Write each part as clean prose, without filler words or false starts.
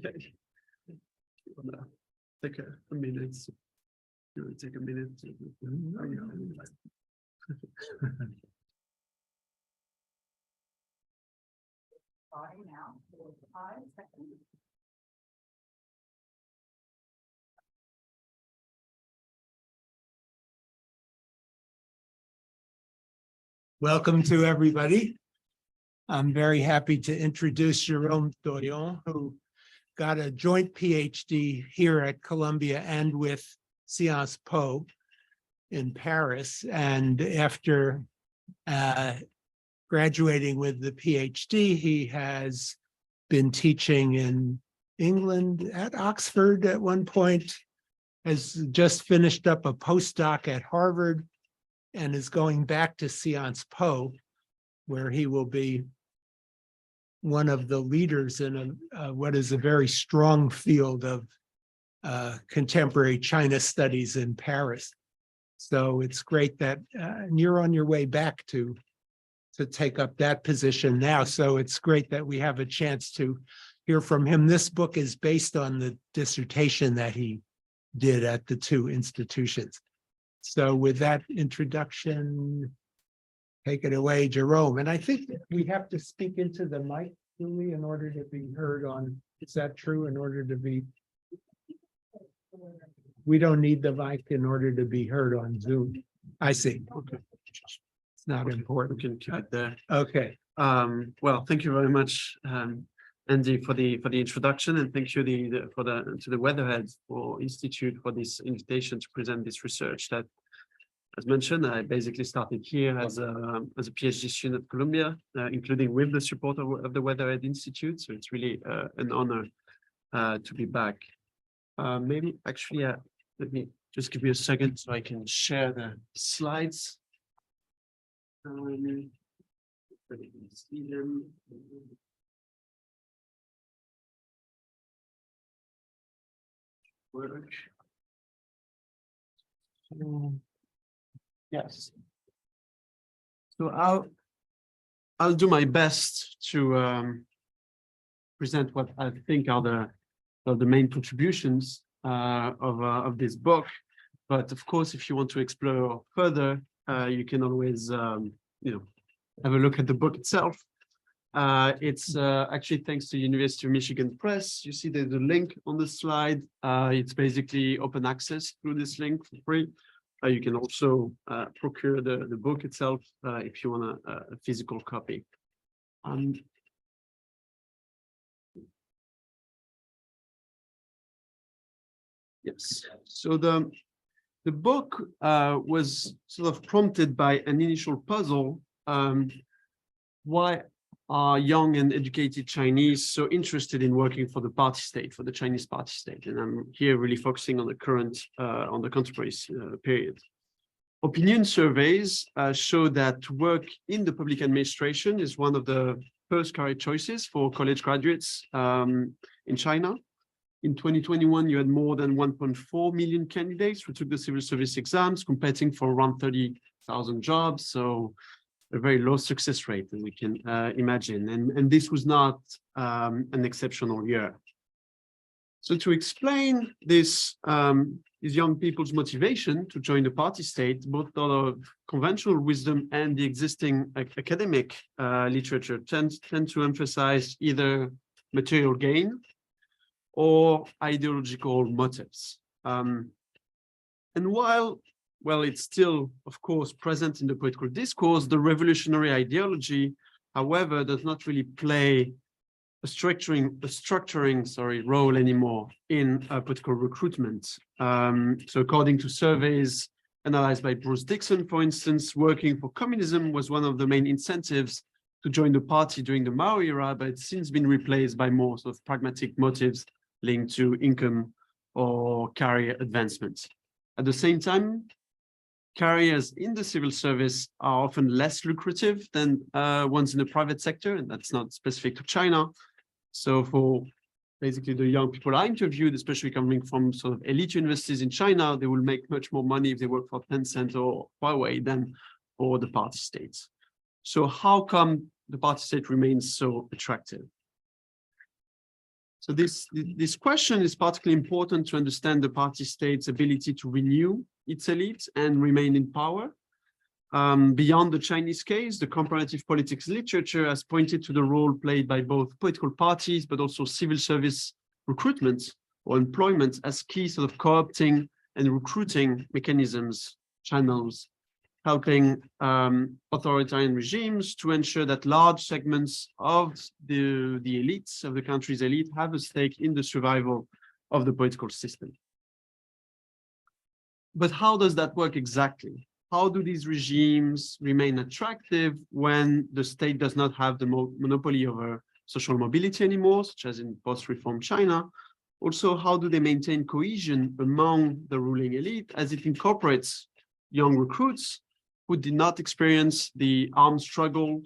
Okay. Take a minute. You will take a minute. Starting now for 5 seconds. Welcome to everybody. I'm very happy to introduce Jérôme Doyon, who got a joint PhD here at Columbia and with Sciences Po in Paris. And after graduating with the PhD, he has been teaching in England at Oxford at one point, has just finished up a postdoc at Harvard, and is going back to Sciences Po, where he will be one of the leaders in what is a very strong field of contemporary China studies in Paris. So it's great that you're on your way back to take up that position now. So it's great that we have a chance to hear from him. This book is based on the dissertation that he did at the two institutions. So with that introduction, take it away, Jérôme. And I think we have to speak into the mic, Julie, in order to be heard on, is that true? In order to be, we don't need the mic in order to be heard on Zoom. I see. Okay. It's not important. We can keep it there. Okay. Well, thank you very much, Andy, for the introduction, and thank you to the Weatherhead Institute for this invitation to present this research that, as mentioned, I basically started here as a PhD student at Columbia, including with the support of the Weatherhead Institute. So it's really an honor to be back. Maybe actually, let me just give you a second so I can share the slides. See them. Work. Yes. So I'll do my best to present what I think are the main contributions of this book. But of course, if you want to explore further, you can always have a look at the book itself. It's actually thanks to University of Michigan Press. You see there's a link on the slide. It's basically open access through this link for free. You can also procure the book itself if you want a physical copy. Yes, so the book was sort of prompted by an initial puzzle. Why are young and educated Chinese so interested in working for the party state, for the Chinese party state? And I'm here really focusing on the current, on the contemporary period. Opinion surveys show that work in the public administration is one of the first career choices for college graduates in China. In 2021, you had more than 1.4 million candidates who took the civil service exams, competing for around 30,000 jobs. So a very low success rate, as we can imagine. And this was not an exceptional year. So to explain this, these young people's motivation to join the party state, both out of conventional wisdom and the existing academic literature tend to emphasize either material gain or ideological motives. And while it's still, of course, present in the political discourse, the revolutionary ideology, however, does not really play a structuring role anymore in political recruitment. So according to surveys analyzed by Bruce Dixon, for instance, working for communism was one of the main incentives to join the party during the Mao era, but it's since been replaced by more sort of pragmatic motives linked to income or career advancements. At the same time, careers in the civil service are often less lucrative than ones in the private sector, and that's not specific to China. So for basically the young people I interviewed, especially coming from sort of elite universities in China, they will make much more money if they work for Tencent or Huawei than for the party states. So how come the party state remains so attractive? So this question is particularly important to understand the party state's ability to renew its elite and remain in power. Beyond the Chinese case, the comparative politics literature has pointed to the role played by both political parties, but also civil service recruitment or employment as key sort of co-opting and recruiting mechanisms, channels, helping authoritarian regimes to ensure that large segments of the elites, of the country's elite, have a stake in the survival of the political system. But how does that work exactly? How do these regimes remain attractive when the state does not have the monopoly over social mobility anymore, such as in post-reform China? Also, how do they maintain cohesion among the ruling elite as it incorporates young recruits who did not experience the armed struggle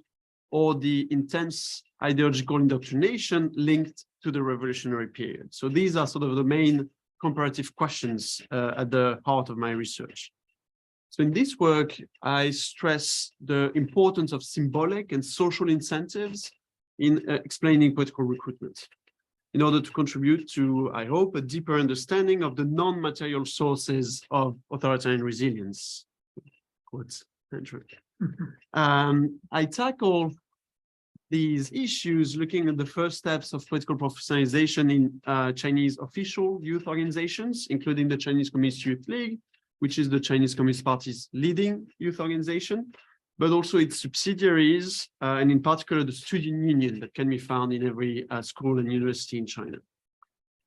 or the intense ideological indoctrination linked to the revolutionary period? So these are sort of the main comparative questions at the heart of my research. So in this work, I stress the importance of symbolic and social incentives in explaining political recruitment, in order to contribute to, I hope, a deeper understanding of the non-material sources of authoritarian resilience. Quotes, I tackle these issues looking at the first steps of political professionalization in Chinese official youth organizations, including the Chinese Communist Youth League, which is the Chinese Communist Party's leading youth organization, but also its subsidiaries, and in particular the student union that can be found in every school and university in China.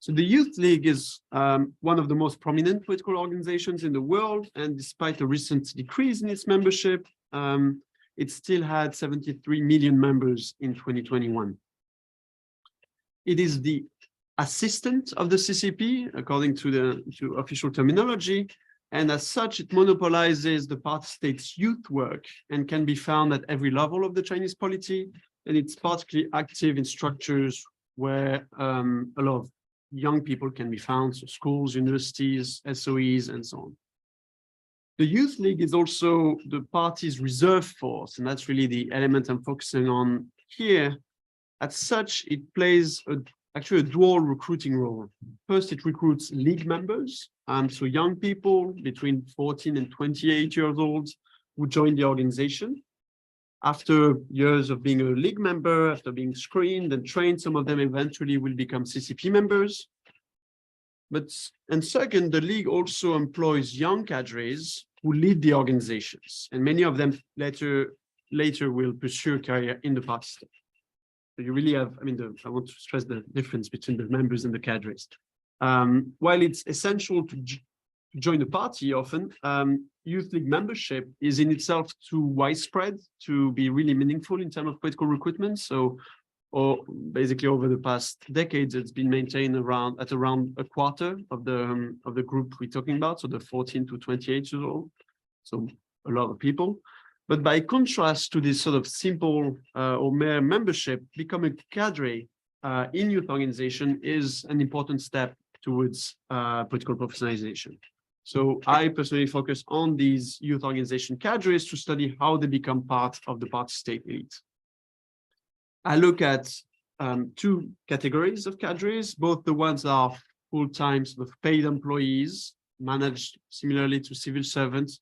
So the Youth League is one of the most prominent political organizations in the world, and despite a recent decrease in its membership, it still had 73 million members in 2021. It is the assistant of the CCP, according to official terminology, and as such, it monopolizes the party state's youth work and can be found at every level of the Chinese polity. And it's particularly active in structures where a lot of young people can be found, so schools, universities, SOEs, and so on. The Youth League is also the party's reserve force, and that's really the element I'm focusing on here. As such, it plays actually a dual recruiting role. First, it recruits league members, so young people between 14 and 28 years old who join the organization. After years of being a league member, after being screened and trained, some of them eventually will become CCP members. And second, the league also employs young cadres who lead the organizations, and many of them later will pursue a career in the party state. So you really have, I want to stress the difference between the members and the cadres. While it's essential to join the party often, Youth League membership is in itself too widespread to be really meaningful in terms of political recruitment. So, or basically over the past decades, it's been maintained at around a quarter of the group we're talking about, so the 14 to 28 years old. So a lot of people. But by contrast to this sort of simple or mere membership, becoming a cadre in youth organization is an important step towards political professionalization. So I personally focus on these youth organization cadres to study how they become part of the party state elite. I look at two categories of cadres, both the ones that are full-time sort of paid employees, managed similarly to civil servants,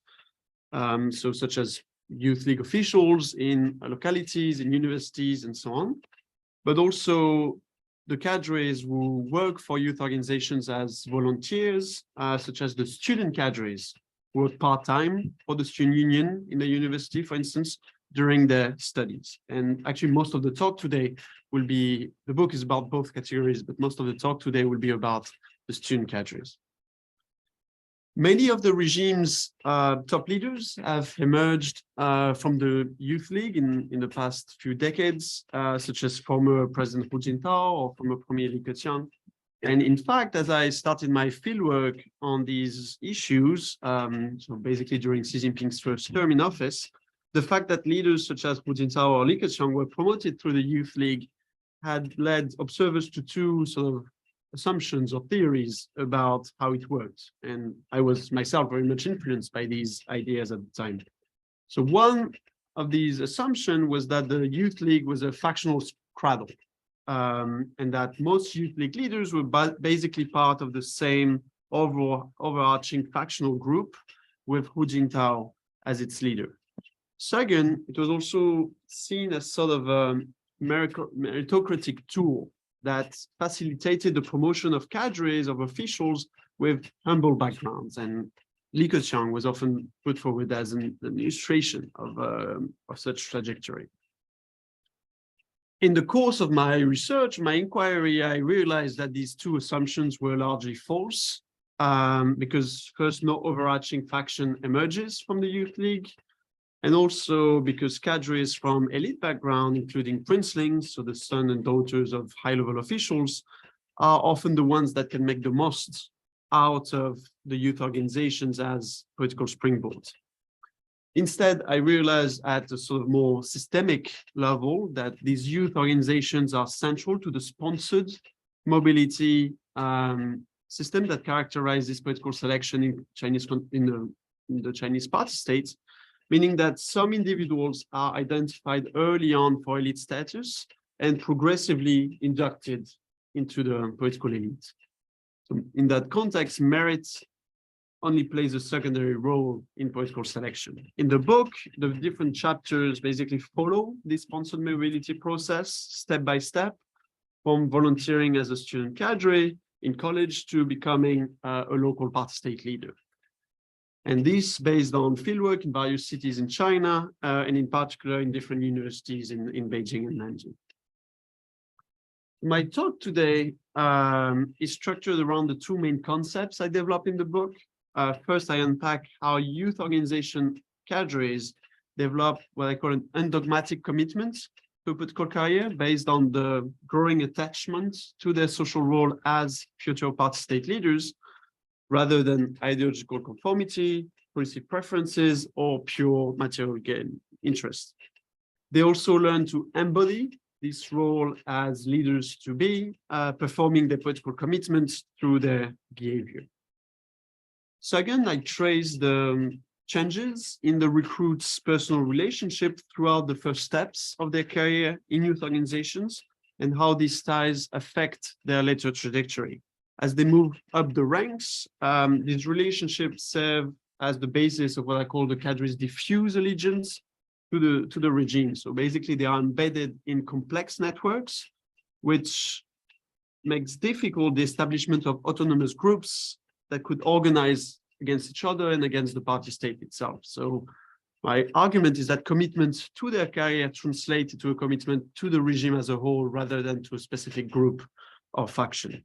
so such as Youth League officials in localities, in universities, and so on, but also the cadres who work for youth organizations as volunteers, such as the student cadres who work part-time for the student union in the university, for instance, during their studies. And actually, most of the talk today will be, the book is about both categories, but most of the talk today will be about the student cadres. Many of the regime's top leaders have emerged from the Youth League in the past few decades, such as former President Hu Jintao or former Premier Li Keqiang. And in fact, as I started my fieldwork on these issues, so basically during Xi Jinping's first term in office, the fact that leaders such as Hu Jintao or Li Keqiang were promoted through the Youth League had led observers to two sort of assumptions or theories about how it worked. And I was myself very much influenced by these ideas at the time. So one of these assumptions was that the Youth League was a factional cradle. and that most youth league leaders were basically part of the same overarching factional group with Hu Jintao as its leader. Second, it was also seen as sort of a meritocratic tool that facilitated the promotion of cadres, of officials with humble backgrounds. And Li Keqiang was often put forward as an illustration of such trajectory. In the course of my research, my inquiry, I realized that these two assumptions were largely false, because first, no overarching faction emerges from the Youth League, and also because cadres from elite background, including princelings, so the sons and daughters of high-level officials, are often the ones that can make the most out of the youth organizations as political springboards. Instead, I realized at a sort of more systemic level that these youth organizations are central to the sponsored mobility system that characterizes political selection in the Chinese party states, meaning that some individuals are identified early on for elite status and progressively inducted into the political elite. So in that context, merit only plays a secondary role in political selection. In the book, the different chapters basically follow this sponsored mobility process step by step, from volunteering as a student cadre in college to becoming a local party state leader. And this based on fieldwork in various cities in China, and in particular in different universities in Beijing and Nanjing. My talk today is structured around the two main concepts I develop in the book. First, I unpack how youth organization cadres develop what I call an undogmatic commitment to a political career based on the growing attachment to their social role as future party state leaders, rather than ideological conformity, policy preferences, or pure material gain interest. They also learn to embody this role as leaders to be, performing their political commitments through their behavior. Second, I trace the changes in the recruits' personal relationship throughout the first steps of their career in youth organizations and how these ties affect their later trajectory. As they move up the ranks, these relationships serve as the basis of what I call the cadre's diffuse allegiance to the regime. So basically, they are embedded in complex networks, which makes difficult the establishment of autonomous groups that could organize against each other and against the party state itself. So my argument is that commitment to their career translates to a commitment to the regime as a whole rather than to a specific group or faction.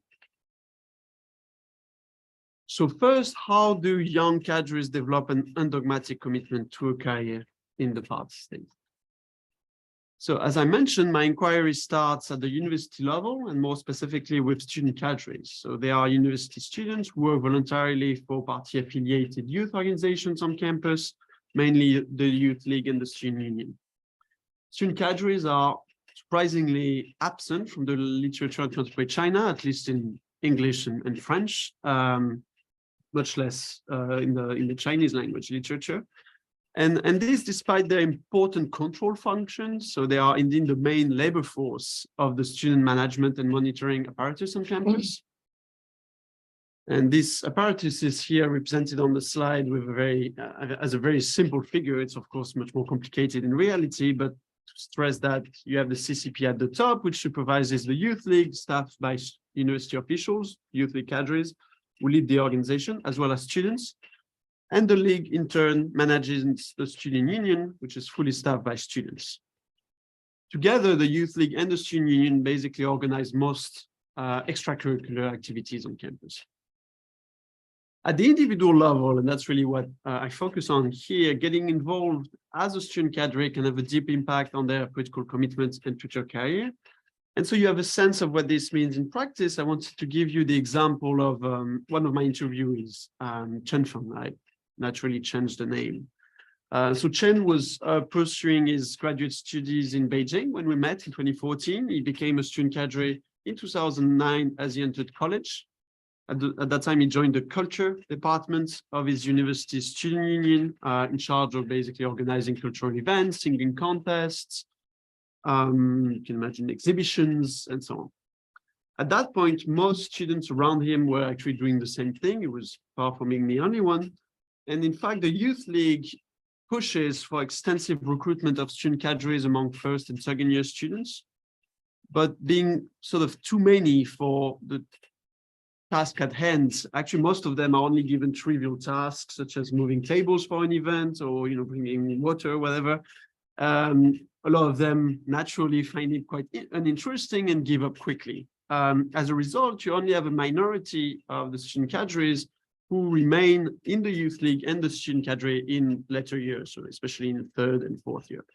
So first, how do young cadres develop an undogmatic commitment to a career in the party state? So as I mentioned, my inquiry starts at the university level and more specifically with student cadres. So they are university students who work voluntarily for party affiliated youth organizations on campus, mainly the Youth League and the Student Union. Student cadres are surprisingly absent from the literature on contemporary China, at least in English and French, much less in the Chinese language literature. And this despite their important control functions. So they are indeed the main labor force of the student management and monitoring apparatus on campus. And this apparatus is here represented on the slide with a very, as a very simple figure. It's of course much more complicated in reality, but to stress that you have the CCP at the top, which supervises the Youth League, staffed by university officials, Youth League cadres, who lead the organization, as well as students. And the League, in turn, manages the Student Union, which is fully staffed by students. Together, the Youth League and the Student Union basically organize most extracurricular activities on campus. At the individual level, and that's really what I focus on here, getting involved as a student cadre can have a deep impact on their political commitments and future career. And so you have a sense of what this means in practice. I wanted to give you the example of one of my interviewees, Chen Feng. I naturally changed the name. So Chen was pursuing his graduate studies in Beijing when we met in 2014. He became a student cadre in 2009 as he entered college. At that time, he joined the culture department of his university's student union, in charge of basically organizing cultural events, singing contests, You can imagine exhibitions and so on. At that point, most students around him were actually doing the same thing. He was far from being the only one. And in fact, the Youth League pushes for extensive recruitment of student cadres among first and second year students, but being sort of too many for the task at hand. Actually, most of them are only given trivial tasks, such as moving tables for an event or, bringing water or whatever. A lot of them naturally find it quite uninteresting and give up quickly. As a result, you only have a minority of the student cadres who remain in the Youth League and the student cadre in later years, so especially in the third and fourth year.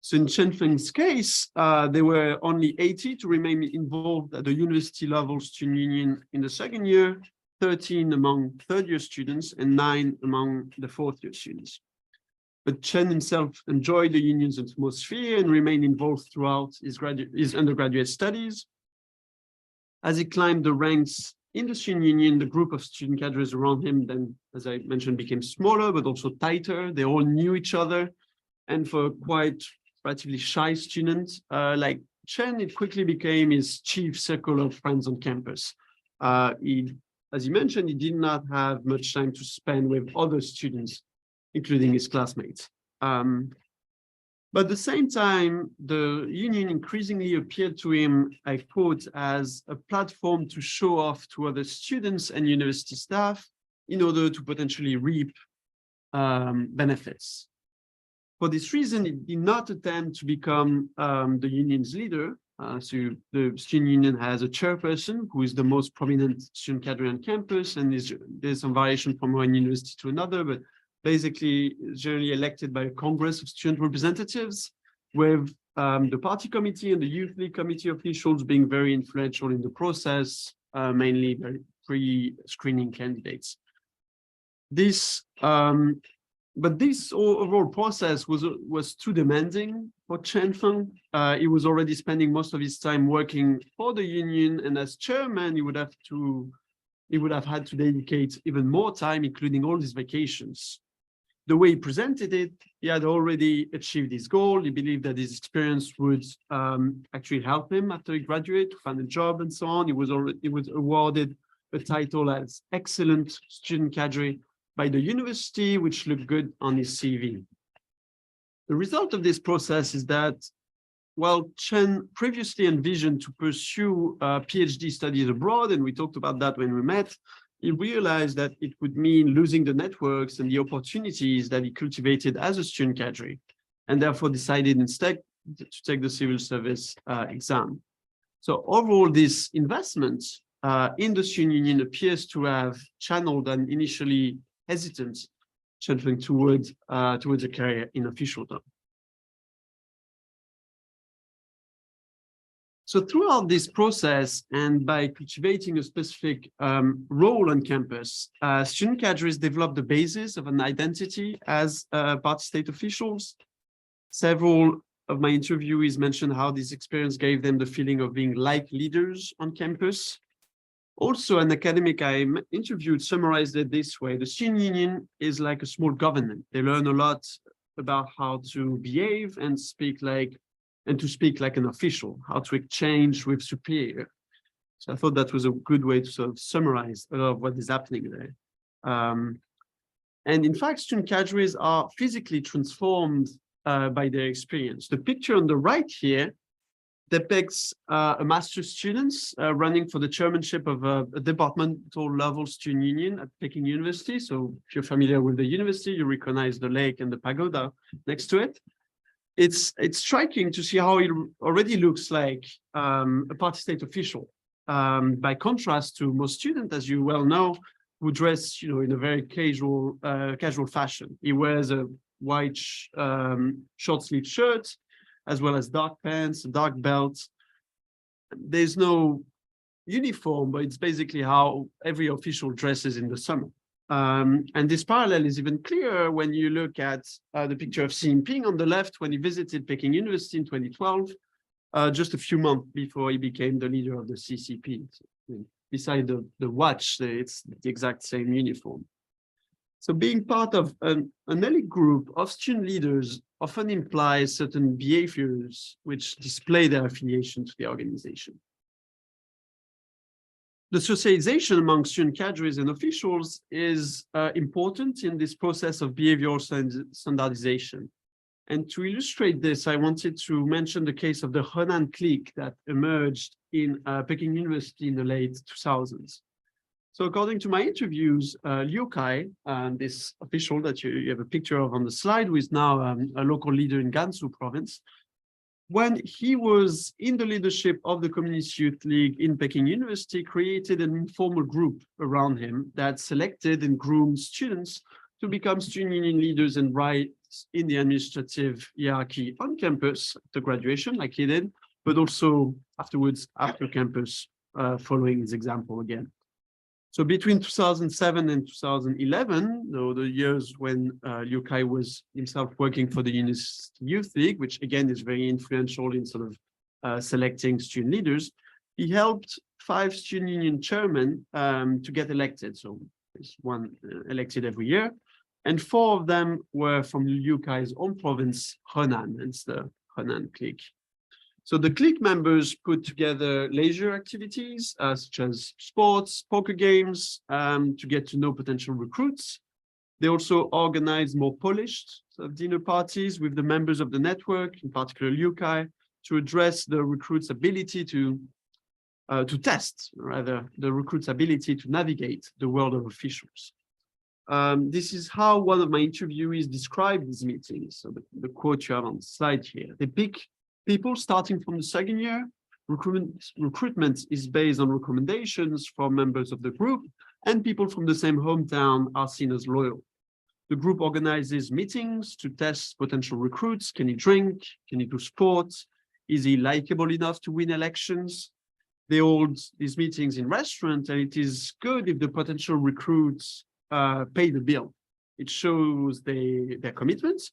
So in Chen Feng's case, there were only 80 to remain involved at the university level student union in the second year, 13 among third year students, and 9 among the fourth year students. But Chen himself enjoyed the union's atmosphere and remained involved throughout his undergraduate studies. As he climbed the ranks in the student union, the group of student cadres around him then, as I mentioned, became smaller, but also tighter. They all knew each other. And for a quite relatively shy student like Chen, it quickly became his chief circle of friends on campus. As he mentioned, he did not have much time to spend with other students, including his classmates. But at the same time, the union increasingly appeared to him, I quote, as a platform to show off to other students and university staff in order to potentially reap benefits. For this reason, he did not attempt to become the union's leader. So the student union has a chairperson who is the most prominent student cadre on campus, and there's some variation from one university to another, but basically generally elected by a Congress of student representatives, with the party committee and the Youth League committee officials being very influential in the process, mainly pre-screening candidates. But this overall process was too demanding for Chen Feng. He was already spending most of his time working for the union, and as chairman, he would have had to dedicate even more time, including all his vacations. The way he presented it, he had already achieved his goal. He believed that his experience would actually help him after he graduated to find a job and so on. He was awarded a title as excellent student cadre by the university, which looked good on his CV. The result of this process is that, while Chen previously envisioned to pursue PhD studies abroad, and we talked about that when we met, he realized that it would mean losing the networks and the opportunities that he cultivated as a student cadre, and therefore decided instead to take the civil service exam. So overall, this investment in the student union appears to have channeled an initially hesitant Chen Feng towards a career in officialdom. So throughout this process, and by cultivating a specific role on campus, student cadres developed the basis of an identity as party state officials. Several of my interviewees mentioned how this experience gave them the feeling of being like leaders on campus. Also, an academic I interviewed summarized it this way: the student union is like a small government. They learn a lot about how to behave and to speak like an official, how to exchange with superior. So I thought that was a good way to sort of summarize a lot of what is happening there. And in fact, student cadres are physically transformed by their experience. The picture on the right here depicts a master's students running for the chairmanship of a departmental level student union at Peking University. So if you're familiar with the university, you recognize the lake and the pagoda next to it. It's striking to see how it already looks like a party state official, by contrast to most students, as you well know, who dress, in a very casual fashion. He wears a white short-sleeved shirt, as well as dark pants, a dark belt. There's no uniform, but it's basically how every official dresses in the summer. And this parallel is even clearer when you look at the picture of Xi Jinping on the left when he visited Peking University in 2012, just a few months before he became the leader of the CCP. So, beside the watch, it's the exact same uniform. So being part of an elite group of student leaders often implies certain behaviors which display their affiliation to the organization. The socialization among student cadres and officials is important in this process of behavioral standardization. And to illustrate this, I wanted to mention the case of the Henan clique that emerged in Peking University in the late 2000s. So according to my interviews, Liu Kai, this official that you have a picture of on the slide, who is now a local leader in Gansu province, when he was in the leadership of the Communist Youth League in Peking University, created an informal group around him that selected and groomed students to become student union leaders and rise in the administrative hierarchy on campus after graduation, like he did, but also afterwards, after campus, following his example again. So between 2007 and 2011, the years when Liu Kai was himself working for the University Youth League, which again is very influential in sort of selecting student leaders, he helped 5 student union chairmen to get elected. So there's one elected every year. And 4 of them were from Liu Kai's own province, Henan, hence the Henan clique. So the clique members put together leisure activities such as sports, poker games, to get to know potential recruits. They also organize more polished dinner parties with the members of the network, in particular Liu Kai, to address the recruits' ability to test, rather, the recruits' ability to navigate the world of officials. This is how one of my interviewees described these meetings. So the quote you have on the slide here. They pick people starting from the second year. Recruitment is based on recommendations from members of the group, and people from the same hometown are seen as loyal. The group organizes meetings to test potential recruits. Can he drink? Can he do sports? Is he likable enough to win elections? They hold these meetings in restaurants, and it is good if the potential recruits pay the bill. It shows their commitments.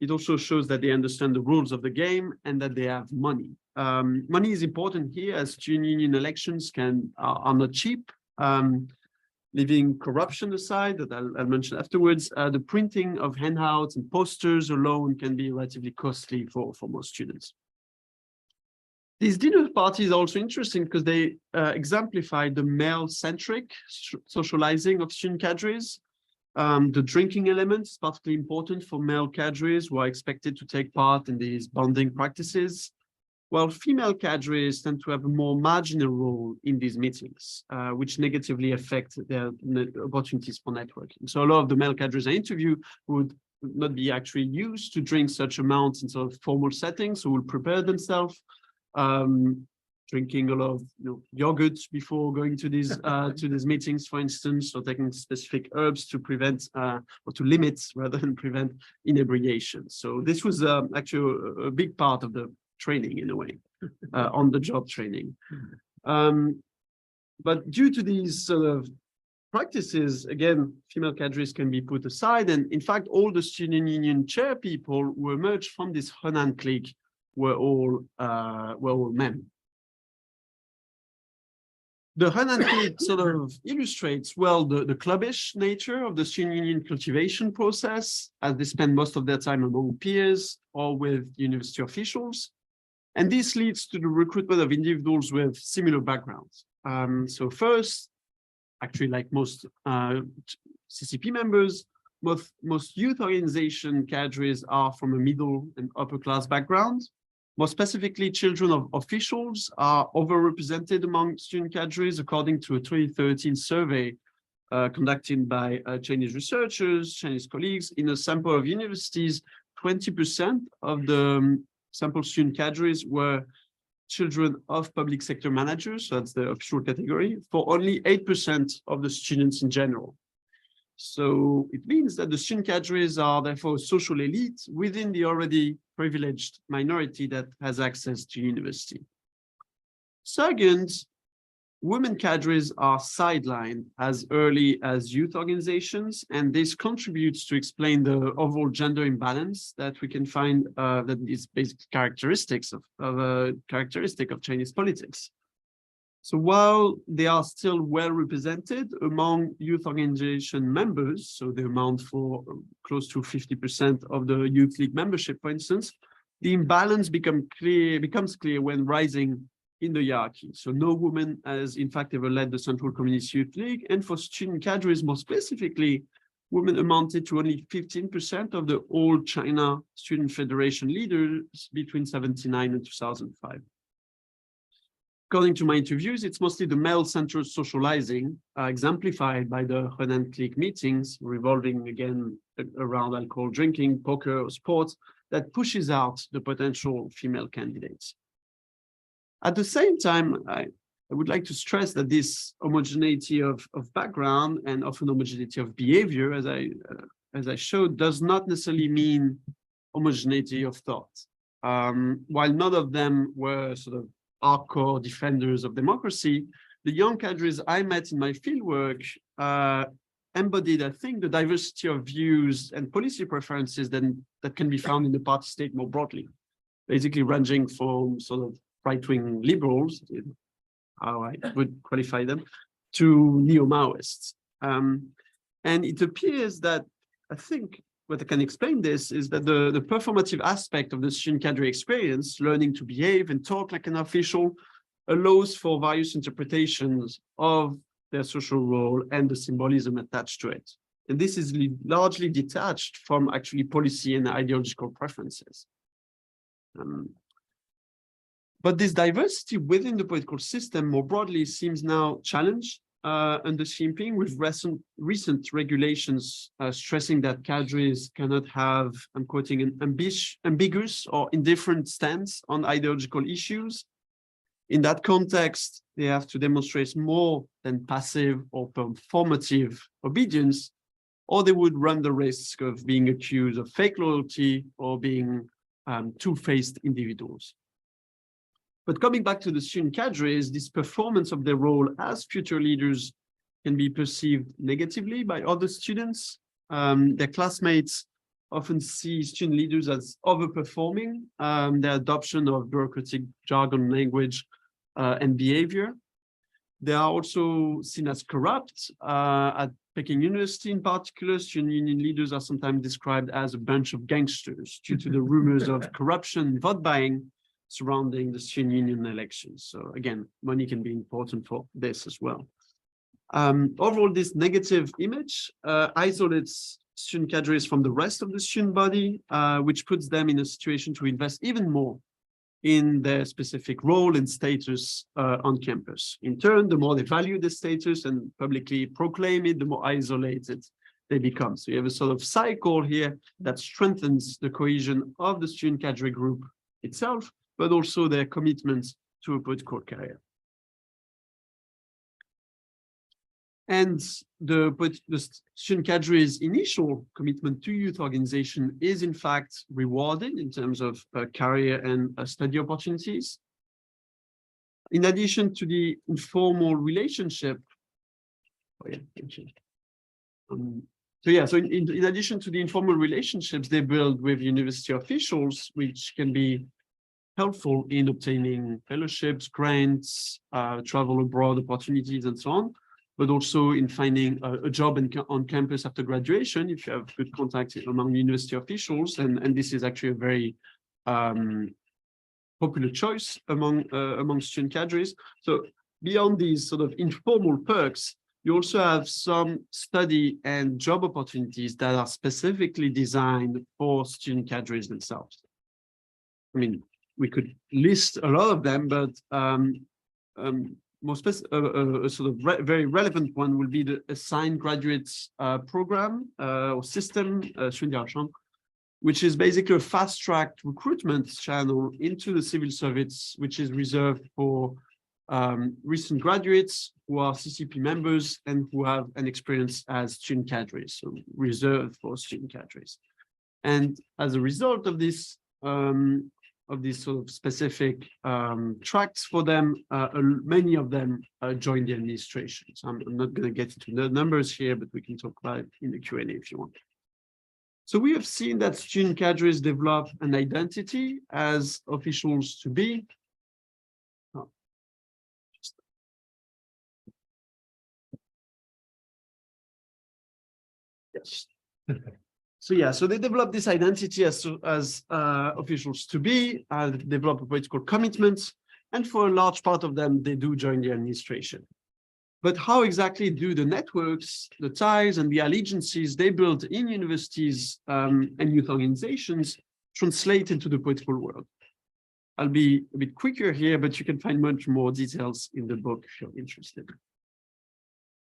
It also shows that they understand the rules of the game and that they have money. Money is important here, as student union elections are not cheap. Leaving corruption aside, that I'll mention afterwards, the printing of handouts and posters alone can be relatively costly for most students. These dinner parties are also interesting because they exemplify the male-centric socializing of student cadres. The drinking element is particularly important for male cadres who are expected to take part in these bonding practices, while female cadres tend to have a more marginal role in these meetings, which negatively affect their opportunities for networking. So a lot of the male cadres I interview would not be actually used to drink such amounts in sort of formal settings, so will prepare themselves, drinking a lot of yogurt before going to these meetings, for instance, or taking specific herbs to prevent or to limit rather than prevent inebriation. So this was actually a big part of the training in a way, on the job training. But due to these sort of practices, again, female cadres can be put aside. And in fact, all the student union chair people who emerged from this Henan clique were all men. The Henan clique sort of illustrates well the clubbish nature of the student union cultivation process, as they spend most of their time among peers or with university officials. And this leads to the recruitment of individuals with similar backgrounds. So first, actually, like most CCP members, most youth organization cadres are from a middle and upper class background. More specifically, children of officials are overrepresented among student cadres, according to a 2013 survey conducted by Chinese researchers, Chinese colleagues. In a sample of universities, 20% of the sample student cadres were children of public sector managers, so that's the official category, for only 8% of the students in general. So it means that the student cadres are therefore a social elite within the already privileged minority that has access to university. Second, women cadres are sidelined as early as youth organizations, and this contributes to explain the overall gender imbalance that we can find that is basic characteristics of Chinese politics. So while they are still well represented among youth organization members, so they amount for close to 50% of the Youth League membership, for instance, the imbalance becomes clear when rising in the hierarchy. So no woman has in fact ever led the Central Communist Youth League, and for student cadres more specifically, women amounted to only 15% of the all China Student Federation leaders between 1979 and 2005. According to my interviews, it's mostly the male-centered socializing, exemplified by the Henan clique meetings, revolving again around alcohol drinking, poker, or sports, that pushes out the potential female candidates. At the same time, I would like to stress that this homogeneity of background and often homogeneity of behavior, as I showed, does not necessarily mean homogeneity of thought. While none of them were sort of hardcore defenders of democracy, the young cadres I met in my fieldwork embodied, I think, the diversity of views and policy preferences that can be found in the party state more broadly, basically ranging from sort of right-wing liberals, how I would qualify them, to neo-Maoists. And it appears that, I think, what I can explain this is that the performative aspect of the student cadre experience, learning to behave and talk like an official, allows for various interpretations of their social role and the symbolism attached to it. And this is largely detached from actually policy and ideological preferences. But this diversity within the political system more broadly seems now challenged under Xi Jinping, with recent regulations stressing that cadres cannot have, I'm quoting, an ambiguous or indifferent stance on ideological issues. In that context, they have to demonstrate more than passive or performative obedience, or they would run the risk of being accused of fake loyalty or being two-faced individuals. But coming back to the student cadres, this performance of their role as future leaders can be perceived negatively by other students. Their classmates often see student leaders as overperforming their adoption of bureaucratic jargon, language, and behavior. They are also seen as corrupt. At Peking University in particular, student union leaders are sometimes described as a bunch of gangsters due to the rumors of corruption, vote buying, surrounding the student union elections. So again, money can be important for this as well. Overall, this negative image isolates student cadres from the rest of the student body, which puts them in a situation to invest even more in their specific role and status on campus. In turn, the more they value the status and publicly proclaim it, the more isolated they become. So you have a sort of cycle here that strengthens the cohesion of the student cadre group itself, but also their commitment to a political career. And the student cadre's initial commitment to youth organization is in fact rewarded in terms of career and study opportunities. In addition to the informal relationship, so in addition to the informal relationships they build with university officials, which can be helpful in obtaining fellowships, grants, travel abroad opportunities, and so on, but also in finding a job on campus after graduation, if you have good contacts among university officials. And this is actually a very popular choice among student cadres. So beyond these sort of informal perks, you also have some study and job opportunities that are specifically designed for student cadres themselves. I mean, we could list a lot of them, but a sort of very relevant one will be the assigned graduates program or system, which is basically a fast-tracked recruitment channel into the civil service, which is reserved for recent graduates who are CCP members and who have an experience as student cadres, so reserved for student cadres. And as a result of this sort of specific tracks for them, many of them join the administration. So I'm not going to get into the numbers here, but we can talk about it in the Q&A if you want. So we have seen that student cadres develop an identity as officials to be. Yes. So yeah, so they develop this identity as officials to be, develop a political commitment, and for a large part of them, they do join the administration. But how exactly do the networks, the ties, and the allegiances they build in universities and youth organizations translate into the political world? I'll be a bit quicker here, but you can find much more details in the book if you're interested.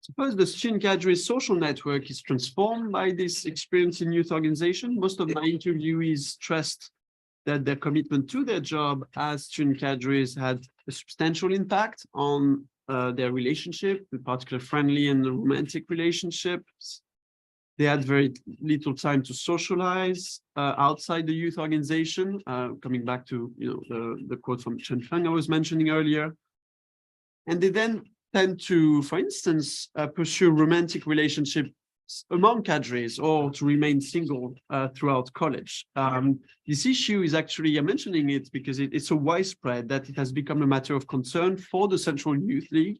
Suppose the student cadre social network is transformed by this experience in youth organization. Most of my interviewees stressed that their commitment to their job as student cadres had a substantial impact on their relationship, in particular friendly and romantic relationships. They had very little time to socialize outside the youth organization, coming back to the quote from Chen Feng I was mentioning earlier. And they then tend to, for instance, pursue romantic relationships among cadres or to remain single throughout college. This issue is actually, I'm mentioning it because it's so widespread that it has become a matter of concern for the Central Youth League,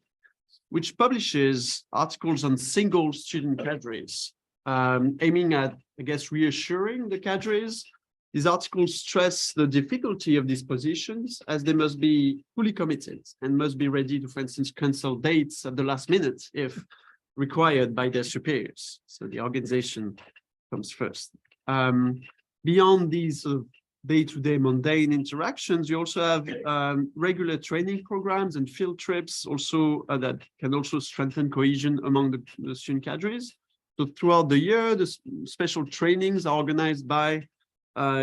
which publishes articles on single student cadres, aiming at, I guess, reassuring the cadres. These articles stress the difficulty of these positions as they must be fully committed and must be ready to, for instance, cancel dates at the last minute if required by their superiors. So the organization comes first. Beyond these day-to-day mundane interactions, you also have regular training programs and field trips also that can also strengthen cohesion among the student cadres. So throughout the year, the special trainings are organized by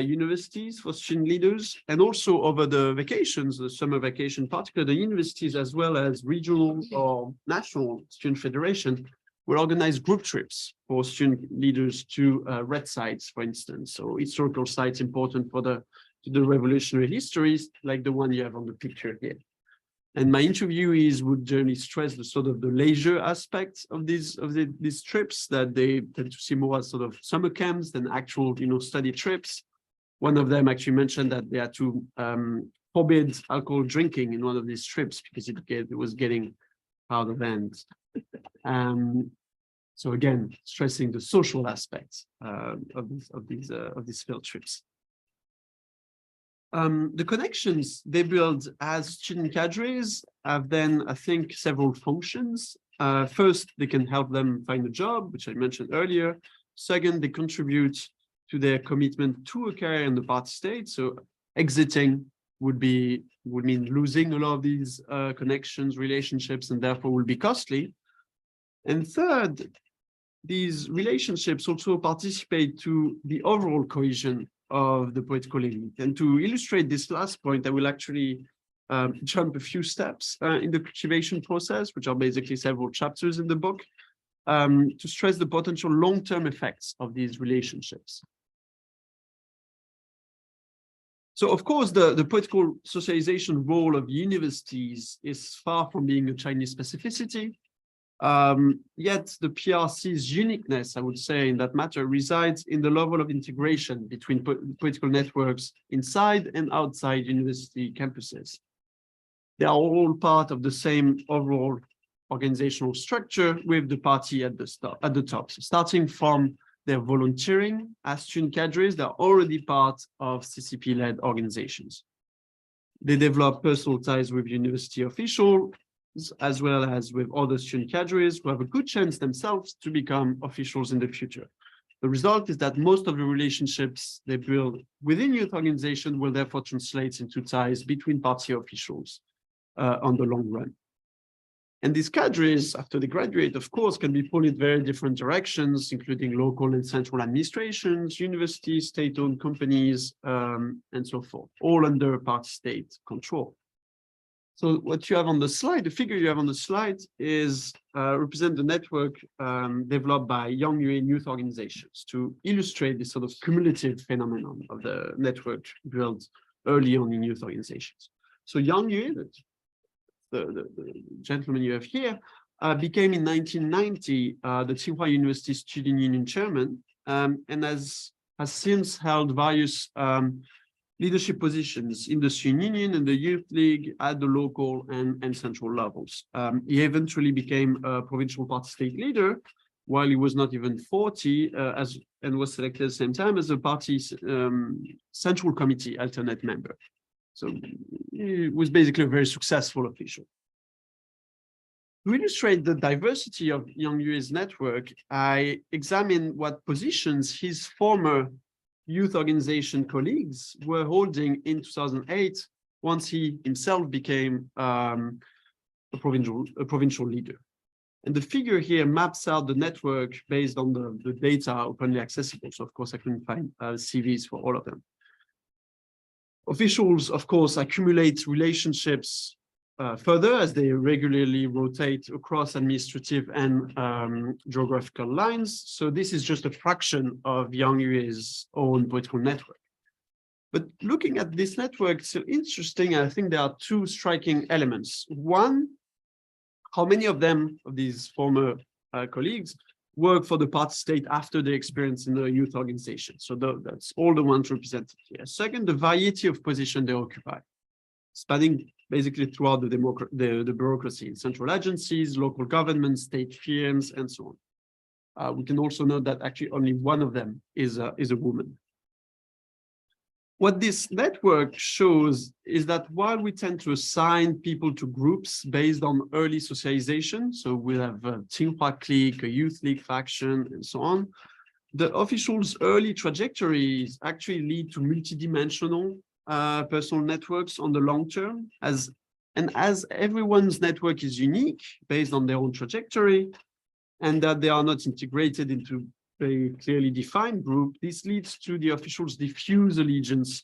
universities for student leaders, and also over the vacations, the summer vacation, particularly the universities as well as regional or national student federation will organize group trips for student leaders to red sites, for instance. So historical sites important for the revolutionary histories, like the one you have on the picture here. And my interviewees would generally stress the sort of the leisure aspects of these trips, that they tend to see more as sort of summer camps than actual, study trips. One of them actually mentioned that they had to forbid alcohol drinking in one of these trips because it was getting out of hand. So again, stressing the social aspects of these field trips. The connections they build as student cadres have then, I think, several functions. First, they can help them find a job, which I mentioned earlier. Second, they contribute to their commitment to a career in the party state. So exiting would mean losing a lot of these connections, relationships, and therefore will be costly. And third, these relationships also participate to the overall cohesion of the political elite. And to illustrate this last point, I will actually jump a few steps in the cultivation process, which are basically several chapters in the book, to stress the potential long-term effects of these relationships. So, of course, the political socialization role of universities is far from being a Chinese specificity. Yet the PRC's uniqueness, I would say, in that matter resides in the level of integration between political networks inside and outside university campuses. They are all part of the same overall organizational structure with the party at the top. So starting from their volunteering as student cadres, they're already part of CCP-led organizations. They develop personal ties with university officials, as well as with other student cadres who have a good chance themselves to become officials in the future. The result is that most of the relationships they build within youth organizations will therefore translate into ties between party officials on the long run. And these cadres, after they graduate, of course, can be pulled in very different directions, including local and central administrations, universities, state-owned companies, and so forth, all under party state control. So what you have on the slide, the figure you have on the slide is represent the network developed by Young Yue youth organizations to illustrate this sort of cumulative phenomenon of the network built early on in youth organizations. So Young Yue, the gentleman you have here, became in 1990 the Tsinghua University Student Union chairman, and has since held various leadership positions in the Student Union and the Youth League at the local and central levels. He eventually became a provincial party state leader, while he was not even 40, and was selected at the same time as the party's central committee alternate member. So he was basically a very successful official. To illustrate the diversity of Yang Yue's network, I examined what positions his former youth organization colleagues were holding in 2008, once he himself became a provincial leader. And the figure here maps out the network based on the data openly accessible. So of course, I couldn't find CVs for all of them. Officials, of course, accumulate relationships further as they regularly rotate across administrative and geographical lines. So this is just a fraction of Yang Yue's own political network. But looking at this network, it's interesting. I think there are two striking elements. One, how many of them, of these former colleagues, work for the party state after their experience in the youth organization. So that's all the ones represented here. Second, the variety of position they occupy, spanning basically throughout the bureaucracy in central agencies, local governments, state firms, and so on. We can also note that actually only one of them is a woman. What this network shows is that while we tend to assign people to groups based on early socialization, so we'll have a Tsinghua clique, a youth league faction, and so on, the officials' early trajectories actually lead to multidimensional personal networks on the long term. As everyone's network is unique based on their own trajectory, and that they are not integrated into a clearly defined group, this leads to the officials' diffuse allegiance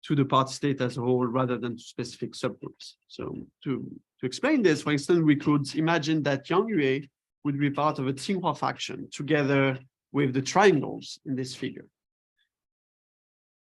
to the party state as a whole rather than to specific subgroups. So to explain this, for instance, we could imagine that Yang Yue would be part of a Tsinghua faction together with the triangles in this figure.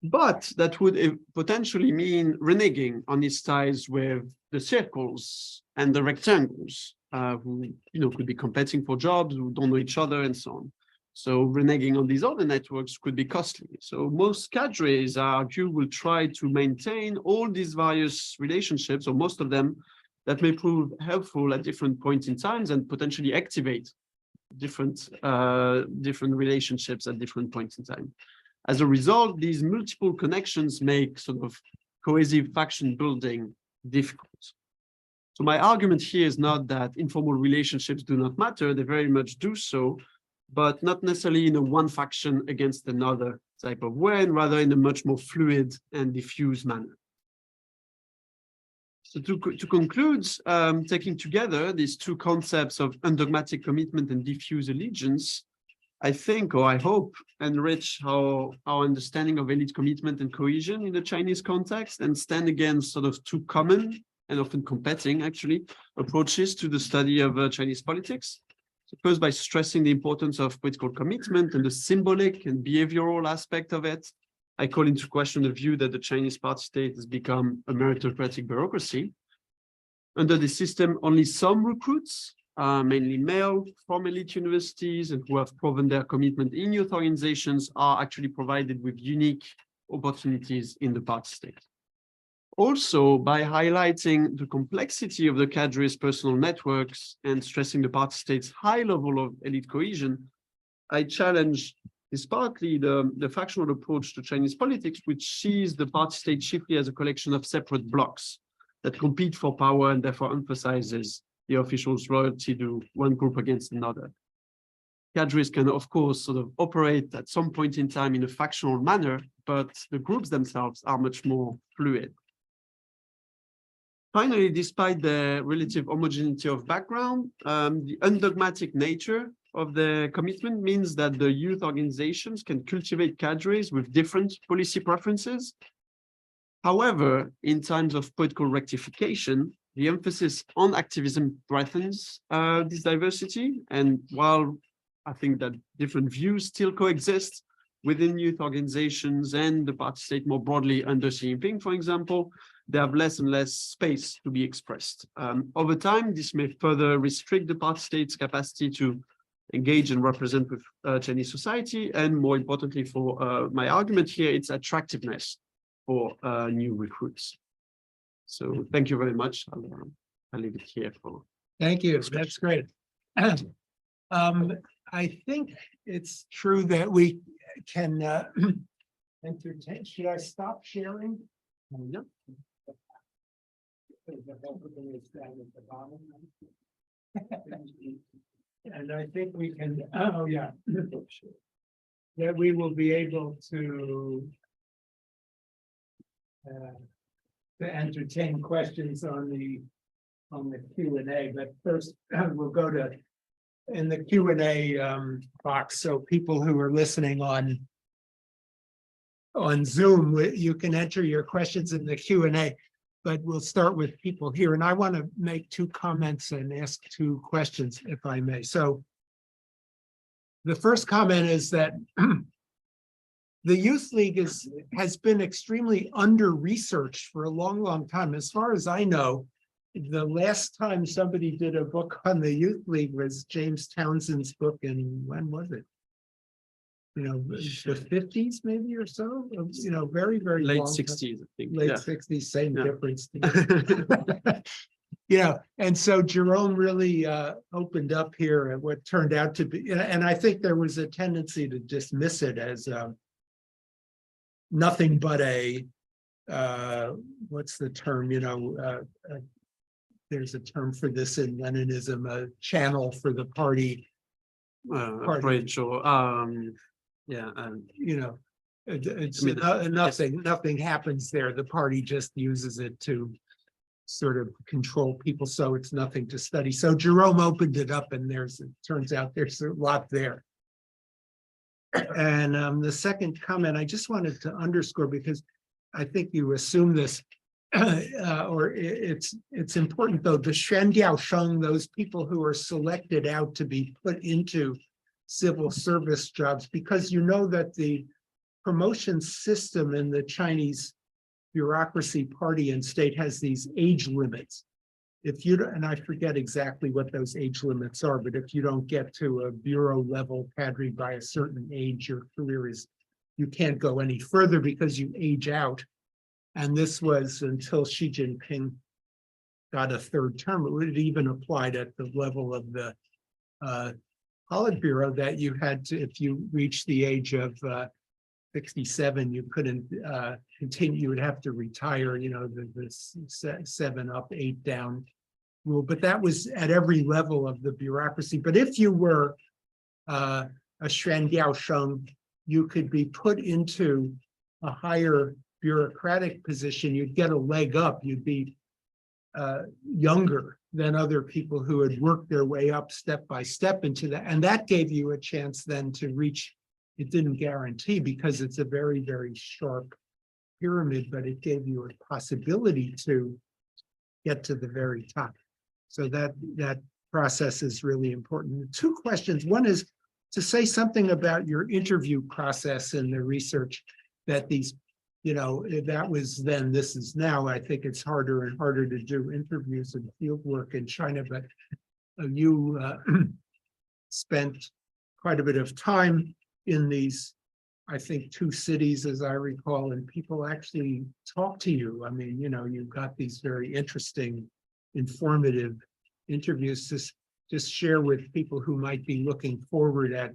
But that would potentially mean reneging on his ties with the circles and the rectangles, who could be competing for jobs, who don't know each other, and so on. So reneging on these other networks could be costly. So most cadres, I argue, will try to maintain all these various relationships, or most of them, that may prove helpful at different points in times and potentially activate different relationships at different points in time. As a result, these multiple connections make sort of cohesive faction building difficult. So my argument here is not that informal relationships do not matter, they very much do so, but not necessarily in a one faction against another type of way, and rather in a much more fluid and diffuse manner. So to conclude, taking together these two concepts of undogmatic commitment and diffuse allegiance, I think, or I hope, enrich our understanding of elite commitment and cohesion in the Chinese context, and stand against sort of two common and often competing, actually, approaches to the study of Chinese politics. So first, by stressing the importance of political commitment and the symbolic and behavioral aspect of it, I call into question the view that the Chinese party state has become a meritocratic bureaucracy. Under the system, only some recruits, mainly male, from elite universities and who have proven their commitment in youth organizations, are actually provided with unique opportunities in the party state. Also, by highlighting the complexity of the cadre's personal networks and stressing the party state's high level of elite cohesion, I challenge is partly the factional approach to Chinese politics, which sees the party state chiefly as a collection of separate blocks that compete for power and therefore emphasizes the officials' loyalty to one group against another. Cadres can, of course, sort of operate at some point in time in a factional manner, but the groups themselves are much more fluid. Finally, despite the relative homogeneity of background, the undogmatic nature of the commitment means that the youth organizations can cultivate cadres with different policy preferences. However, in times of political rectification, the emphasis on activism threatens this diversity. And while I think that different views still coexist within youth organizations and the party state more broadly under Xi Jinping, for example, they have less and less space to be expressed. Over time, this may further restrict the party state's capacity to engage and represent with Chinese society, and more importantly for my argument here, its attractiveness for new recruits. So thank you very much. I'll leave it here for. Thank you. That's great. I think it's true that we can entertain. Should I stop sharing? Yep. And I think we can, oh, yeah. That we will be able to entertain questions on the Q&A, but first we'll go to in the Q&A box. So people who are listening on Zoom, you can enter your questions in the Q&A, but we'll start with people here. And I want to make 2 comments and ask 2 questions, if I may. So the first comment is that the Youth League has been extremely under-researched for a long, long time. As far as I know, the last time somebody did a book on the Youth League was James Townsend's book in, when was it? You know, the 50s maybe or so, you know, very, very Late long time. 60s, I think. Late Yeah. 60s, same Yeah. difference. Yeah, and so Jérôme really opened up here at what turned out to be, and I think there was a tendency to dismiss it as nothing but a, what's the term, you know, there's a term for this in Leninism, a channel for the party. Bridge or yeah, You know, it's I mean, nothing happens there. The party just uses it to sort of control people, so it's nothing to study. So Jérôme opened it up, and it turns out there's a lot there. And the second comment I just wanted to underscore, because I think you assume this, or it's important though, the Shandiao Sheng, those people who are selected out to be put into civil service jobs, because you know that the promotion system in the Chinese bureaucracy, party, and state has these age limits. If you don't, and I forget exactly what those age limits are, but if you don't get to a bureau level cadre by a certain age, your career is, you can't go any further because you age out. And this was until Xi Jinping got a 3rd term. It would even applied at the level of the Politburo, that you had to, if you reached the age of 67, you couldn't continue, you would have to retire, you know, the 7 up, 8 down rule. But that was at every level of the bureaucracy. But if you were a Shandiao Sheng, you could be put into a higher bureaucratic position. You'd get a leg up. You'd be younger than other people who had worked their way up step by step into that. And that gave you a chance then to reach. It didn't guarantee, because it's a very, very sharp pyramid, but it gave you a possibility to get to the very top. So that process is really important. 2 questions. One is to say something about your interview process and the research that these, you know, that was then, this is now. I think it's harder and harder to do interviews and field work in China, but you spent quite a bit of time in these, I think, 2 cities, as I recall, and people actually talk to you. I mean, you know, you've got these very interesting, informative interviews. Just share with people who might be looking forward at,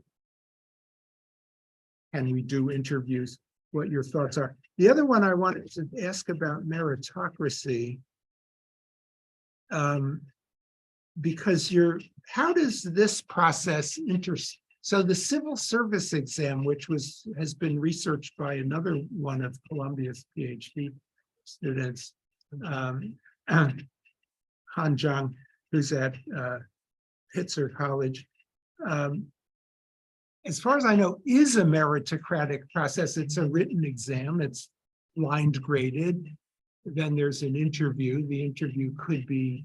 can we do interviews, what your thoughts are. The other one I wanted to ask about meritocracy, because how does this process so the civil service exam, which has been researched by another one of Columbia's PhD students, Han Zhang, who's at Pitzer College, as far as I know, is a meritocratic process. It's a written exam. It's blind graded. Then there's an interview. The interview could be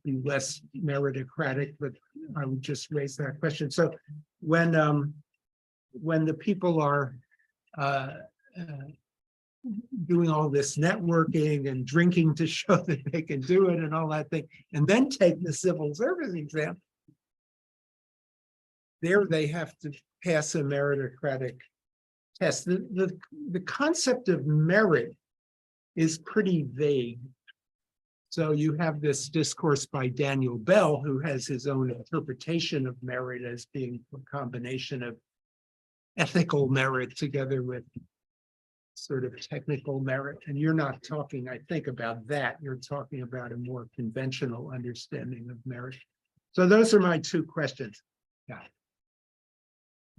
less meritocratic, but I would just raise that question. So when the people are doing all this networking and drinking to show that they can do it and all that thing, and then take the civil service exam, there they have to pass a meritocratic test. The concept of merit is pretty vague. So you have this discourse by Daniel Bell, who has his own interpretation of merit as being a combination of ethical merit together with sort of technical merit. And you're not talking, I think, about that. You're talking about a more conventional understanding of merit. So those are my two questions. Yeah.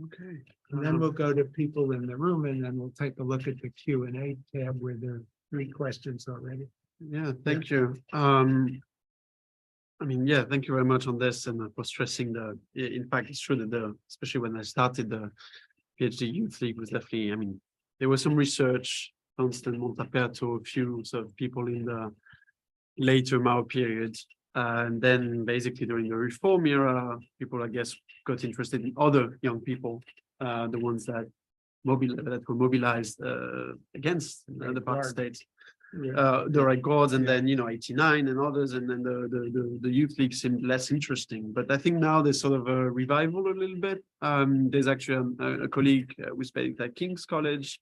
Okay. And then we'll go to people in the room, and then we'll take a look at the Q&A tab where there are 3 questions already. Yeah, thank you. I mean, yeah, thank you very much on this and for stressing in fact, it's true that especially when I started the PhD Youth League was definitely, I mean, there was some research, Constant Montaperto, a few sort of people in the later Mao period. And then basically during the reform era, people, I guess, got interested in other young people, the ones that were mobilized against the Party states. The right guards, and then 89 and others, and then the youth league seemed less interesting. But I think now there's sort of a revival a little bit. There's actually a colleague who studied at King's College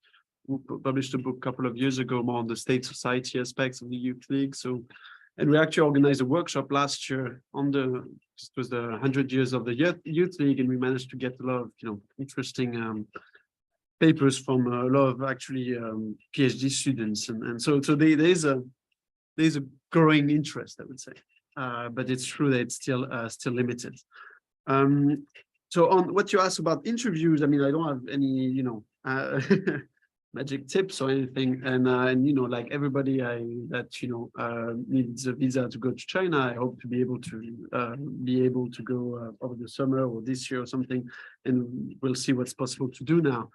who published a book a couple of years ago more on the state society aspects of the youth league. So, and we actually organized a workshop last year on it was the 100 years of the youth league, and we managed to get a lot of interesting papers from a lot of actually PhD students, and so there's a growing interest, I would say, but it's true that it's still limited. So on what you asked about interviews, I mean, I don't have any magic tips or anything, and like everybody that needs a visa to go to China, I hope to be able to go over the summer or this year or something, and we'll see what's possible to do now.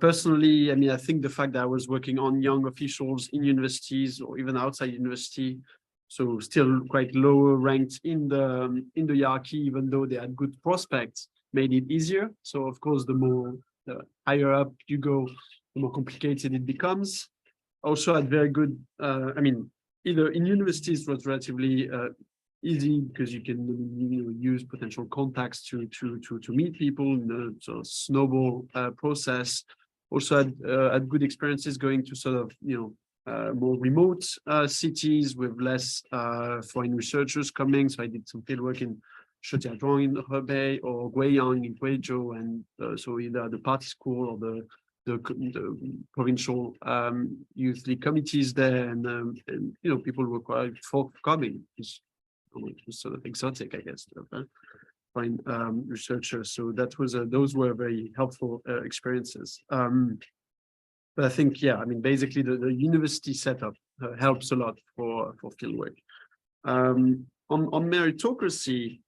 Personally, I mean, I think the fact that I was working on young officials in universities or even outside university, so still quite lower ranked in the hierarchy, even though they had good prospects, made it easier. So of course, the higher up you go, the more complicated it becomes. Also had very good, I mean, either in universities it was relatively easy because you can use potential contacts to meet people in a sort of snowball process. Also had good experiences going to sort of more remote cities with less foreign researchers coming. So I did some fieldwork in Shetiadrong in Hebei or Guiyang in Guizhou, and so either the party school or the provincial youth league committees there, and people were quite forthcoming. It was sort of exotic, I guess, to find researchers. So that was those were very helpful experiences. But I think, yeah, I mean, basically the university setup helps a lot for fieldwork. On meritocracy,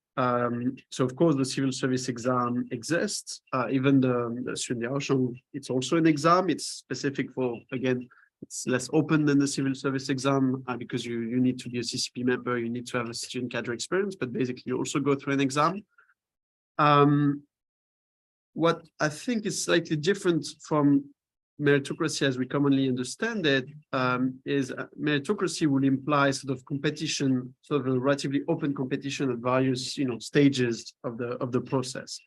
so of course the civil service exam exists. Even the student, it's also an exam. It's specific for, again, it's less open than the civil service exam because you need to be a CCP member, you need to have a student cadre experience, but basically you also go through an exam. What I think is slightly different from meritocracy as we commonly understand it is meritocracy will imply sort of competition, sort of a relatively open competition at various stages of the process.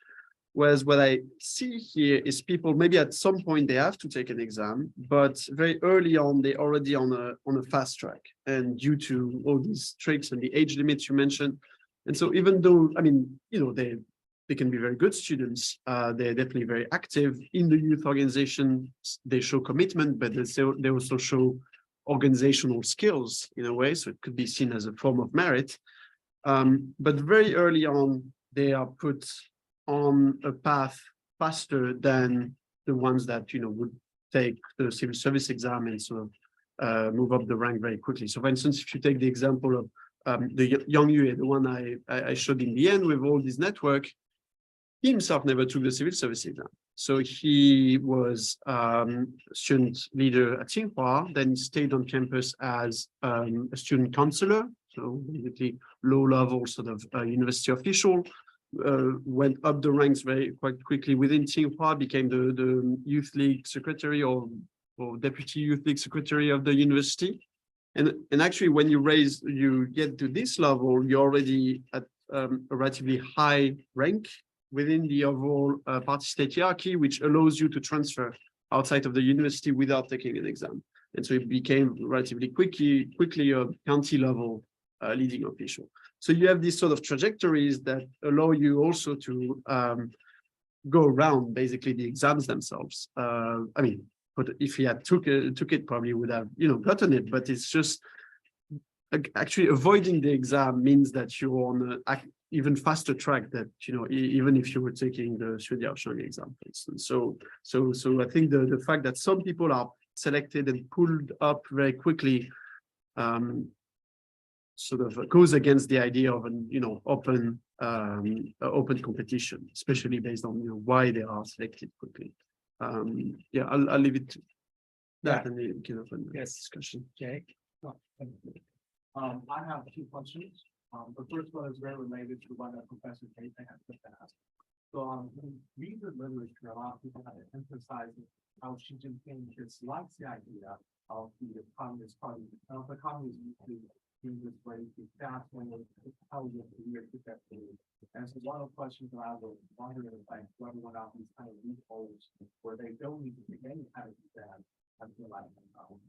Whereas what I see here is people maybe at some point they have to take an exam, but very early on they're already on a fast track, and due to all these tricks and the age limits you mentioned. And so even though, I mean, they can be very good students, they're definitely very active in the youth organization, they show commitment, but they also show organizational skills in a way, so it could be seen as a form of merit. But very early on, they are put on a path faster than the ones that would take the civil service exam and sort of move up the rank very quickly. So for instance, if you take the example of the young Yue, the one I showed in the end with all this network, he himself never took the civil service exam. So he was student leader at Tsinghua, then stayed on campus as a student counselor, so basically low-level sort of university official, went up the ranks quite quickly within Tsinghua, became the youth league secretary or deputy youth league secretary of the university. And actually, when you get to this level, you're already at a relatively high rank within the overall party state hierarchy, which allows you to transfer outside of the university without taking an exam. And so he became relatively quickly a county level leading official. So you have these sort of trajectories that allow you also to go around basically the exams themselves. I mean, but if he had took it, probably would have, gotten it. But it's just actually avoiding the exam means that you're on an even faster track that, even if you were taking the Xuediaosheng exam, for instance. So I think the fact that some people are selected and pulled up very quickly sort of goes against the idea of an, open competition, especially based on, why they are selected quickly. Yeah, I'll leave it to that and then we can open the discussion. Jay? I have two questions. The first one is very related to what Professor Tate has just asked. So, in recent literature, a lot of people have emphasized how Xi Jinping dislikes the idea of the Communist Party, of the communism to use this way to staff when how your career trajectory. And so, one of the questions that I was wondering is like whether or not these kind of loopholes where they don't need to take any kind of exam. I feel like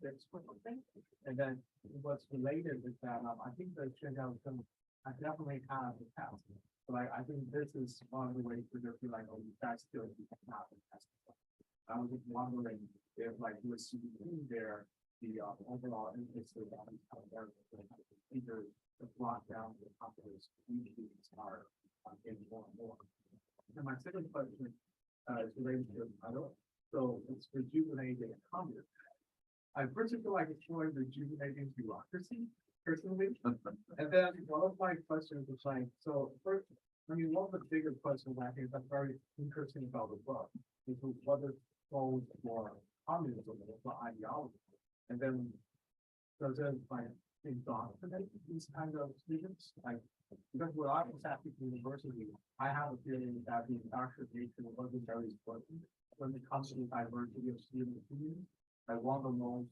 that's what I think. And then what's related is that I think the Xuediaosheng I definitely have the test. But I think this is one of the ways where they feel like, oh, you guys still have the test. I was just wondering if like you see in there the overall emphasis on these kind of areas, either the block down the companies are getting more and more. And my second question is related to the title. So it's rejuvenating communism. I personally feel like exploring rejuvenating bureaucracy personally. And then one of my questions is like, so first, I mean, one of the bigger questions I think that's very interesting about the book is what is goals for communism or for ideology. And then does it like indoctrinate these kind of students? Like, because when I was at the university, I have a feeling that the indoctrination wasn't very important when it comes to the diversity of student opinions. Like one of the most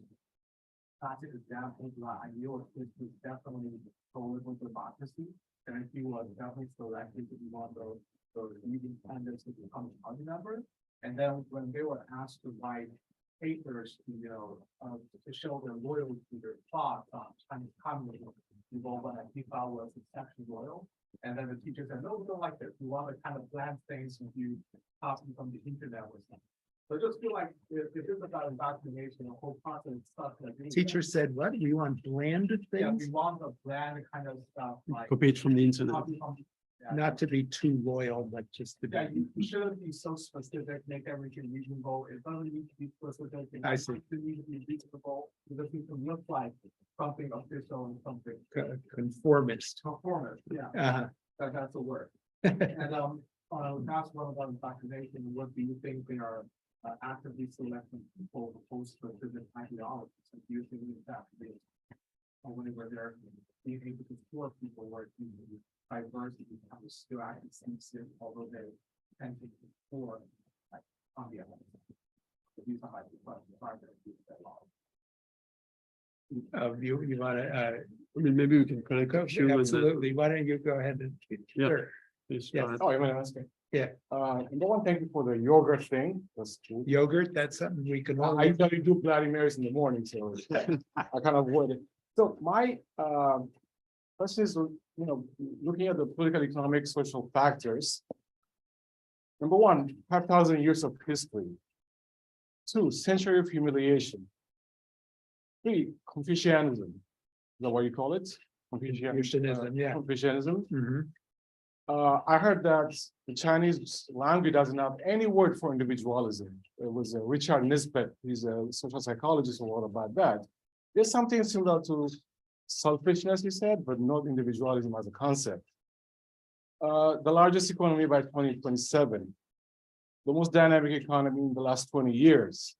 classic examples that I knew is definitely political democracy. And he was definitely selected to be one of those leading candidates to become a party member. And then when they were asked to write papers to, to show their loyalty to their thoughts on Chinese communism, one that he thought was exceptionally loyal. And then the teacher said, no, we don't like this. We want to kind of blend things and you copy from the internet or something. So I just feel like if it's about indoctrination, the whole process stuff like Teacher said, what? We want bland yeah, things? we want the bland kind of stuff like Copy it from the internet. copy from Not to be too loyal, but just to yeah, be. you shouldn't be so specific, make everything reasonable. It doesn't need to be specific. I see. It doesn't need to be reasonable. It doesn't need to look like something official and something Conformist. performance. Yeah, Uh-huh. that's a word. And that's one about indoctrination. What do you think they are actively selecting people opposed to specific ideologies? And do you think that is whenever they're being able to support people where diversity becomes still acting sensitive, although they tend to support like on the other side. These are my questions. Sorry to repeat that long. You want to, I mean, maybe we can connect a few. absolutely. Why don't you go ahead and. Yeah. Sure. Please Yeah. go ahead. Oh, you want to ask me? Yeah. Number one, thank you for the yogurt thing. That's cool. Yogurt, that's something we can I all. usually do Bloody Marys in the morning, so I kind of avoid it. So my question is, looking at the political, economic, social factors. Number one, 5,000 years of history. 2, century of humiliation. 3, Confucianism. Is that what you call it? Confucianism, yeah. Confucianism. Mhm. I heard that the Chinese language doesn't have any word for individualism. It was Richard Nisbet, he's a social psychologist, who wrote about that. There's something similar to selfishness, he said, but not individualism as a concept. The largest economy by 2027, the most dynamic economy in the last 20 years.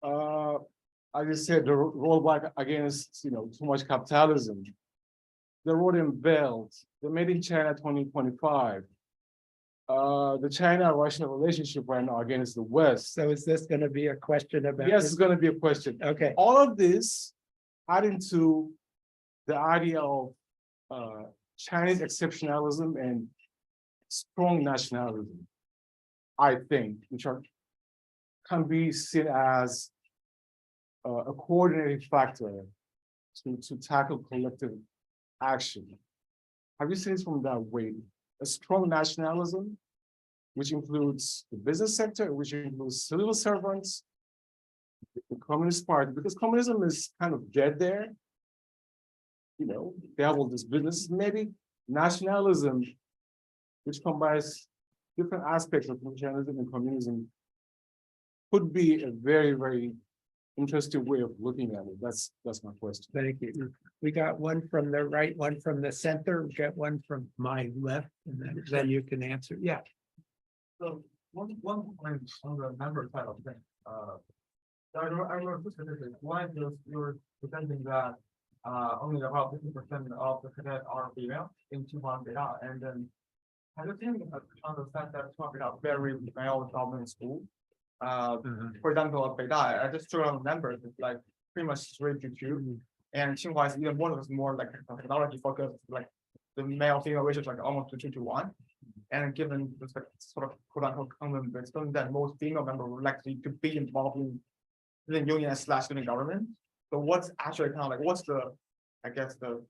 As I said, the rollback against too much capitalism. The road and belt, the Made in China 2025. The China-Russia relationship right now against the West. So is this going to be a question about? Yes, it's going to be a question. Okay. All of this adding to the idea of Chinese exceptionalism and strong nationalism, I think, which can be seen as a coordinating factor to tackle collective action. Have you seen it from that way? A strong nationalism, which includes the business sector, which includes civil servants, the Communist Party, because communism is kind of dead there. You know, they have all these businesses, maybe nationalism, which combines different aspects of nationalism and communism, could be a very, very interesting way of looking at it. That's my question. Thank you. We got one from the right, one from the center, we got one from my left, and then you can answer. Yeah. So one point on the member side of things, I wrote two statistics. One is you're presenting that only about 50% of the cadets are female in Taiwan data, and then I just think on the sense that Taiwan data very male dominant school. For example, of Beidai, I just threw out numbers, it's like pretty much 3-2, and Tsinghua is even one of those more like technology focused, like the male female ratio is like almost 2-1. And given this like, sort of quote unquote common wisdom that most female members would likely to be involved in the union / student government. So what's actually kind of like what's the, I guess, the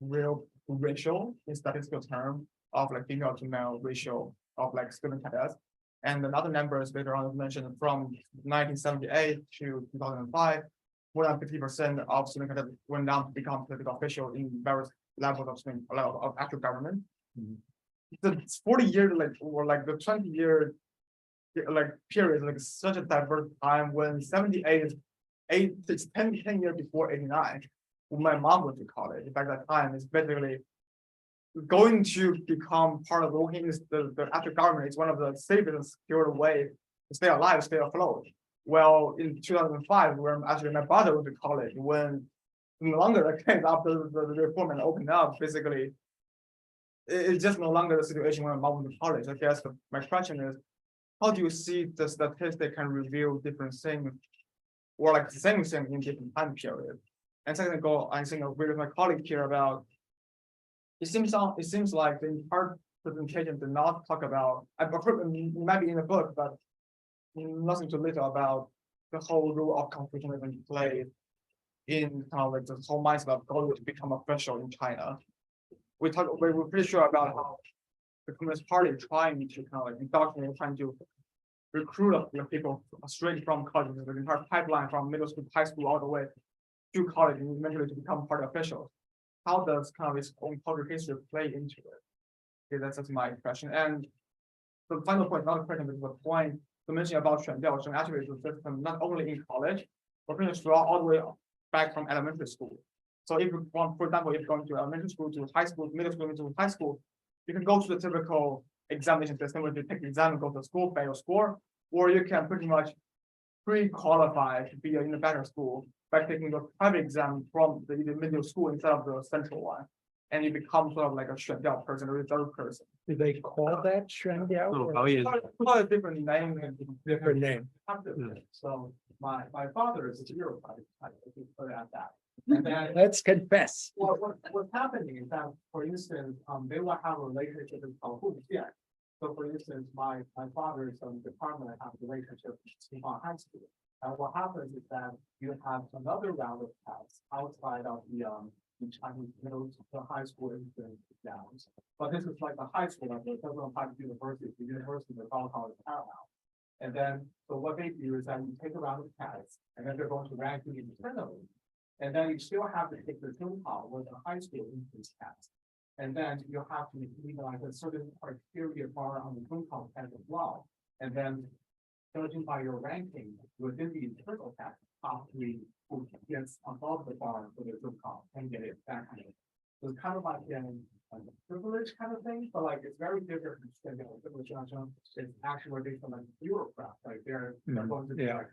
real ratio in statistical term of like female to male ratio of like student cadets? And another numbers later on mentioned from 1978 to 2005, more than 50% of student cadets went down to become political official in various levels of student of actual government. The 40 year like or like the 20-year like period like such a diverse time when 78 it's 10 years before 89 when my mom went to college. In fact, that time is basically going to become part of working the actual government is one of the safest and secure way to stay alive, stay afloat. Well, in 2005, where actually my brother went to college, when no longer the case after the reform and opened up, basically, it's just no longer the situation when my mom went to college. I guess my question is, how do you see the statistic can reveal different things, or like the same thing in different time period? And second goal, I think I agree with my colleague here about. It seems like the entire presentation did not talk about. It might be in the book, but nothing too little about the whole role of confucianism played in kind of like the whole mindset of going to become official in China. We're pretty sure about how the Communist Party trying to kind of like indoctrinate, trying to recruit people straight from college, the entire pipeline from middle school, high school, all the way to college, and eventually to become party officials. How does kind of its own cultural history play into it? Okay, that's my impression. And the final point, another question is the point to mention about Shuandiao. So actually, it's a system not only in college, but pretty much all the way back from elementary school. So if you want, for example, if you're going to elementary school to high school, middle school to high school, you can go to the typical examination system where you take the exam and go to school, pay your score, or you can pretty much pre-qualify to be in a better school by taking the private exam from the middle school instead of the central one. And you become sort of like a Shuandiao person or a reserve person. Do they call that Shuandiao? Oh, or how is Call it different name and different name? So my father is a zero type, I think put it at that. And then Let's confess. what's happening is that, for instance, they will have a relationship with Post-Mao. So for instance, my father's department have a relationship with Tsinghua High School. And what happens is that you have another round of tests outside of the Chinese middle to high school exams. But this is like a high school level, it doesn't apply to university. The university is all college paramount. And then, so what they do is that you take a round of tests, and then they're going to rank you internally. And then you still have to take the Zhongkao or the high school entrance test. And then you have to meet like a certain criteria bar on the Zhongkao test as well. And then judging by your ranking within the internal test, top 3 who gets above the bar for the Zhongkao can get it that kind of. So it's kind of like a privilege kind of thing, but like it's very different from privilege. It's actually based on like bureaucrats, like they're going to be Yeah. like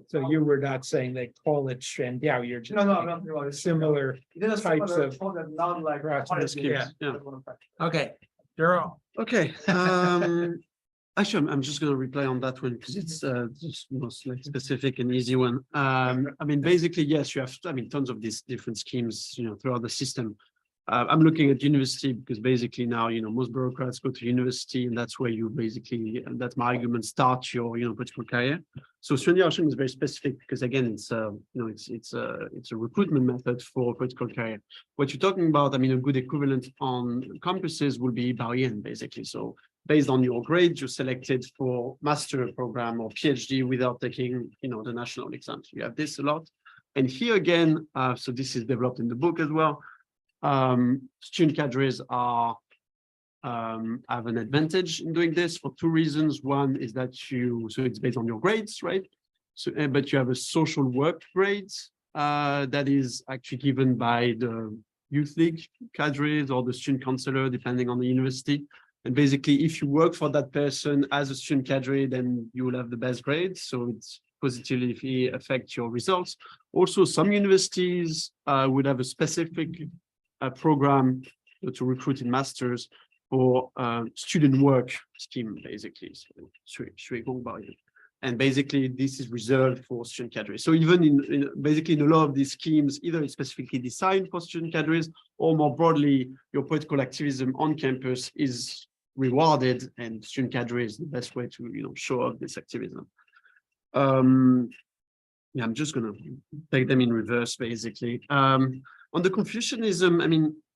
So you were not saying they call it Shuandiao, you're just. no, it's Similar. There's types similar of code that not like grassroots schemes, yeah. Okay, Jérôme. Okay. Actually, I'm just going to reply on that one because it's just most like specific and easy one. I mean, basically, yes, you have, I mean, tons of these different schemes, throughout the system. I'm looking at university because basically now, most bureaucrats go to university, and that's where you basically, and that's my argument, start your, political career. So student is very specific because again, it's it's a recruitment method for political career. What you're talking about, a good equivalent on campuses will be Baoyan, basically. So based on your grades, you're selected for master program or PhD without taking, the national exams. You have this a lot. And here again, so this is developed in the book as well. Student cadres are have an advantage in doing this for two reasons. One is that so it's based on your grades, right? So, but you have a social work grade that is actually given by the youth league cadres or the student counselor, depending on the university. And basically, if you work for that person as a student cadre, then you will have the best grades. So it's positively affect your results. Also, some universities would have a specific program to recruit in masters for student work scheme, basically. And basically, this is reserved for student cadres. So even in basically in a lot of these schemes, either it's specifically designed for student cadres, or more broadly, your political activism on campus is rewarded, and student cadre is the best way to show off this activism. Yeah, I'm just going to take them in reverse, basically. On the Confucianism,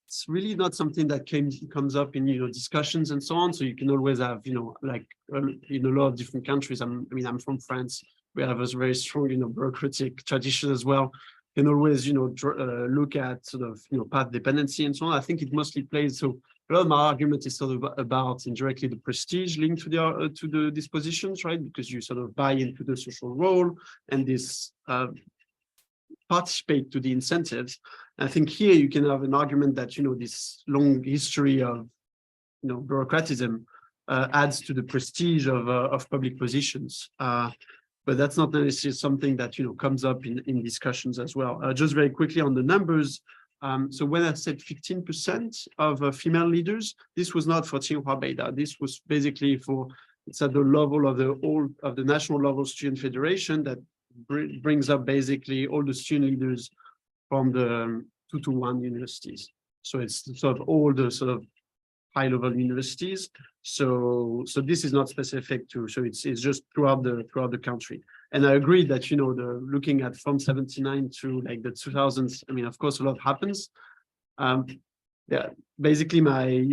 it's really not something that comes up in discussions and so on. So you can always have like in a lot of different countries. I'm from France. We have a very strong bureaucratic tradition as well. You can always look at sort of path dependency and so on. I think it mostly plays. So a lot of my argument is sort of about indirectly the prestige linked to the dispositions, right? Because you sort of buy into the social role and this participate to the incentives. I think here you can have an argument that this long history of bureaucratism adds to the prestige of public positions. But that's not necessarily something that comes up in discussions as well. Just very quickly on the numbers. So when I said 15% of female leaders, this was not for Tsinghua Beida. This was basically it's at the level of the national level student federation that brings up basically all the student leaders from the 2-to-1 universities. So it's sort of all the sort of high-level universities. So this is not specific to. So it's just throughout the country. And I agree that looking at from 79 to like the 2000s. Of course, a lot happens. Yeah, basically my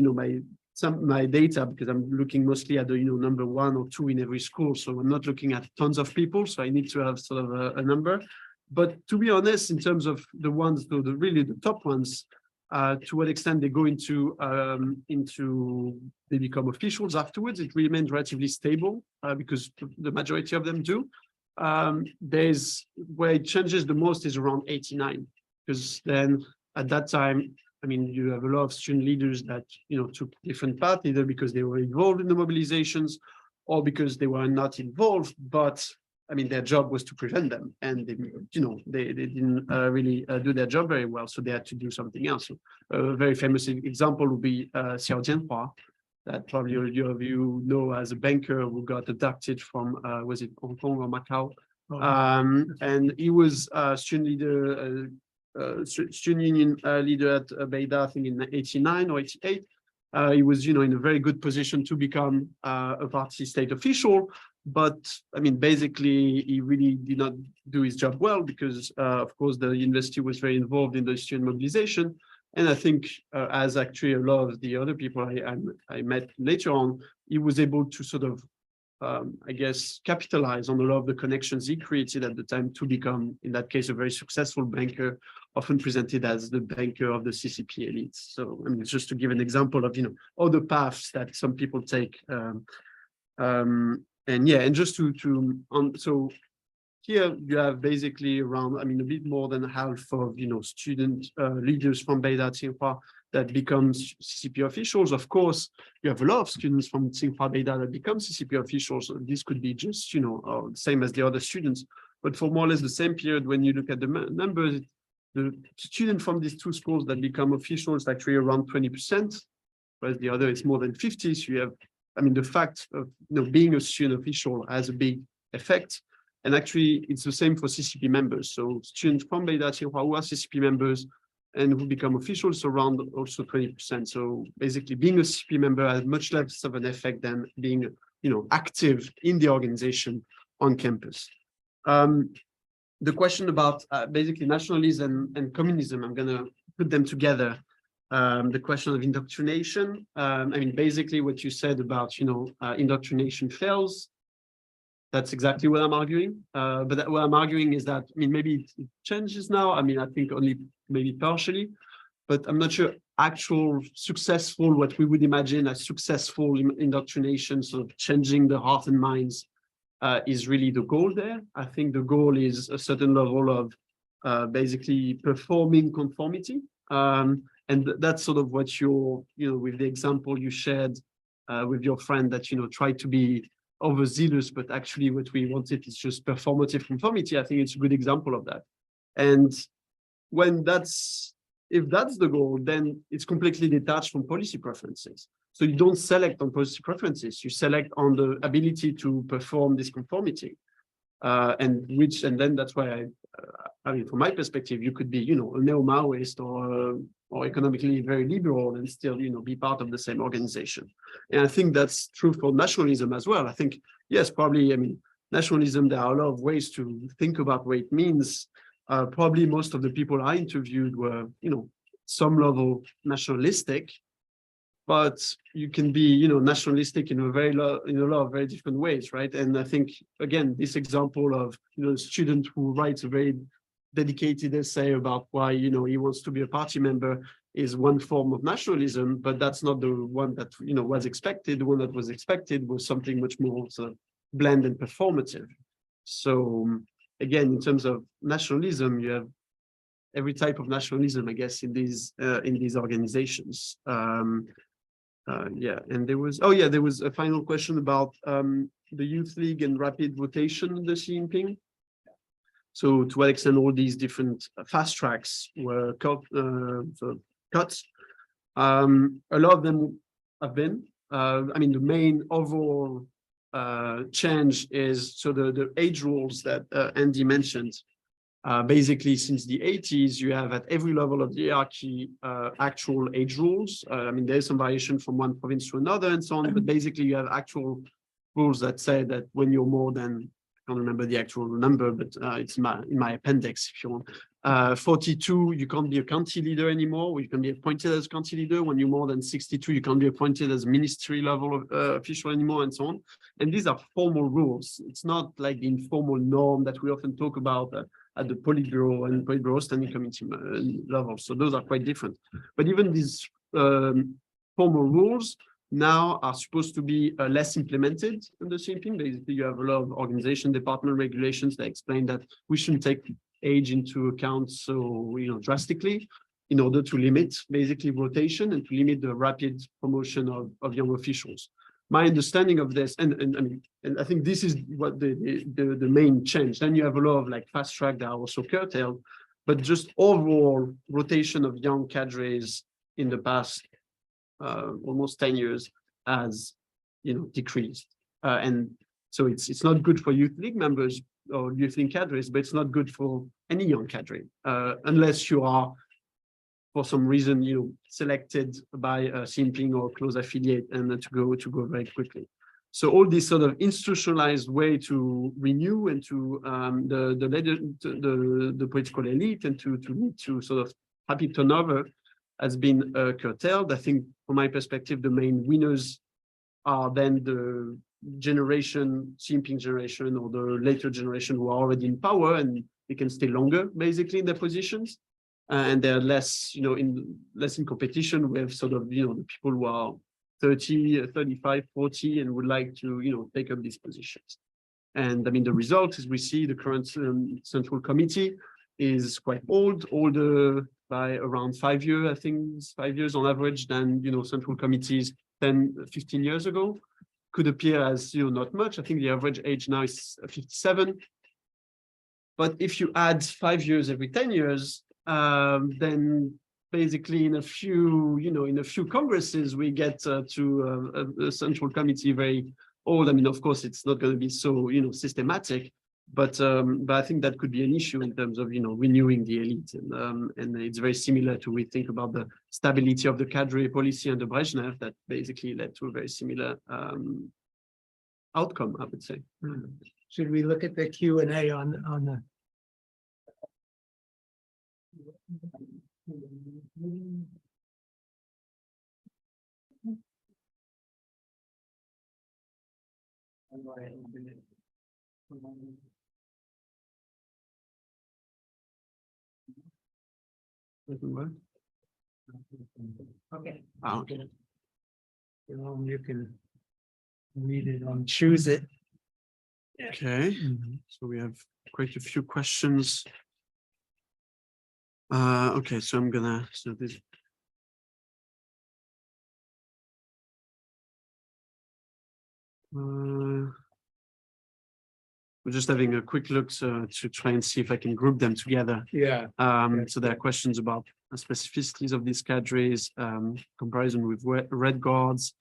data, because I'm looking mostly at the number 1 or 2 in every school. So I'm not looking at tons of people. So I need to have sort of a number. But to be honest, in terms of the ones, really the top ones, to what extent they go into they become officials afterwards, it remains relatively stable because the majority of them do. There's where it changes the most is around 89, because then at that time, you have a lot of student leaders that took different paths, either because they were involved in the mobilizations or because they were not involved, but their job was to prevent them, and they didn't really do their job very well, so they had to do something else. So a very famous example would be Xiao Jianhua, that probably all of you know as a banker who got abducted from was it Hong Kong or Macau? And he was a student leader, student union leader at Beida, I think in 89 or 88. He was, in a very good position to become a party state official, but basically he really did not do his job well because, of course, the university was very involved in the student mobilization. And I think, as actually a lot of the other people I met later on, he was able to sort of, I guess, capitalize on a lot of the connections he created at the time to become, in that case, a very successful banker, often presented as the banker of the CCP elites. So, just to give an example of, other paths that some people take. And yeah, and just so here you have basically around, a bit more than half of, student leaders from Beida Tsinghua that becomes CCP officials. Of course, you have a lot of students from Tsinghua Beida that become CCP officials. This could be just, same as the other students, but for more or less the same period, when you look at the numbers, the student from these two schools that become officials actually around 20%, whereas the other is more than 50. So you have, the fact of being a student official has a big effect. And actually, it's the same for CCP members. So students from Beida Tsinghua who are CCP members, and who become officials around also 20%. So basically being a CP member has much less of an effect than being, active in the organization on campus. The question about basically nationalism and communism, I'm going to put them together. The question of indoctrination. Basically what you said about, indoctrination fails. That's exactly what I'm arguing. But what I'm arguing is that, maybe it changes now. I think only maybe partially, but I'm not sure actual successful, what we would imagine as successful indoctrination, sort of changing the heart and minds, is really the goal there. I think the goal is a certain level of basically performing conformity. And that's sort of what you're, with the example you shared with your friend that, tried to be overzealous, but actually what we wanted is just performative conformity. I think it's a good example of that. And if that's the goal, then it's completely detached from policy preferences. So you don't select on policy preferences, you select on the ability to perform this conformity. And then that's why from my perspective, you could be, a neo-Maoist or economically very liberal and still, be part of the same organization. And I think that's true for nationalism as well. I think, yes, probably, nationalism, there are a lot of ways to think about what it means. Probably most of the people I interviewed were, some level nationalistic, but you can be, nationalistic in a lot of very different ways, right? And I think, again, this example of, a student who writes a very dedicated essay about why, he wants to be a party member is one form of nationalism, but that's not the one that, was expected. The one that was expected was something much more sort of bland and performative. So again, in terms of nationalism, you have every type of nationalism, I guess, in these organizations. And there was a final question about the Youth League and rapid rotation in the Xi Jinping. So to what extent all these different fast tracks were cut. A lot of them have been. The main overall change is the age rules that Andy mentioned. Basically, since the 80s, you have at every level of the hierarchy actual age rules. There's some variation from one province to another and so on, but basically you have actual rules that say that when you're more than, I can't remember the actual number, but it's in my appendix if you want. 42, you can't be a county leader anymore, or you can be appointed as county leader. When you're more than 62, you can't be appointed as ministry level official anymore, and so on. And these are formal rules. It's not like the informal norm that we often talk about at the Politburo and Politburo Standing Committee level. So those are quite different. But even these formal rules now are supposed to be less implemented in the same thing. Basically, you have a lot of organization department regulations that explain that we shouldn't take age into account so drastically in order to limit basically rotation and to limit the rapid promotion of young officials. My understanding of this, and I think this is what the main change. Then you have a lot of like fast track that are also curtailed, but just overall rotation of young cadres in the past almost 10 years has decreased. And so it's not good for youth league members or youth league cadres, but it's not good for any young cadre unless you are, for some reason, selected by a Xi or close affiliate and to go very quickly. So all this sort of institutionalized way to renew and to the political elite and to sort of happy turnover has been curtailed. I think, from my perspective, the main winners are then the generation, Xi Jinping generation, or the later generation who are already in power and they can stay longer, basically, in their positions. And they're less, less in competition with sort of, the people who are 30, 35, 40 and would like to, take up these positions. And the result is we see the current Central Committee is quite older by around 5 years, I think it's 5 years on average than, Central Committees 10, 15 years ago. Could appear as, not much. I think the average age now is 57. But if you add 5 years every 10 years, then basically in a few congresses, we get to a Central Committee very old. Of course, it's not going to be so, systematic, But I think that could be an issue in terms of renewing the elite, and it's very similar to we think about the stability of the cadre policy under Brezhnev that basically led to a very similar outcome, I would say. Should we look at the Q&A on the? Doesn't work? Okay. Ah, okay. You can read it and choose it. Okay, so we have quite a few questions. Okay, so I'm gonna, so this. We're just having a quick look to try and see if I can group them together. Yeah. So there are questions about the specificities of these cadres, comparison with Red Guards.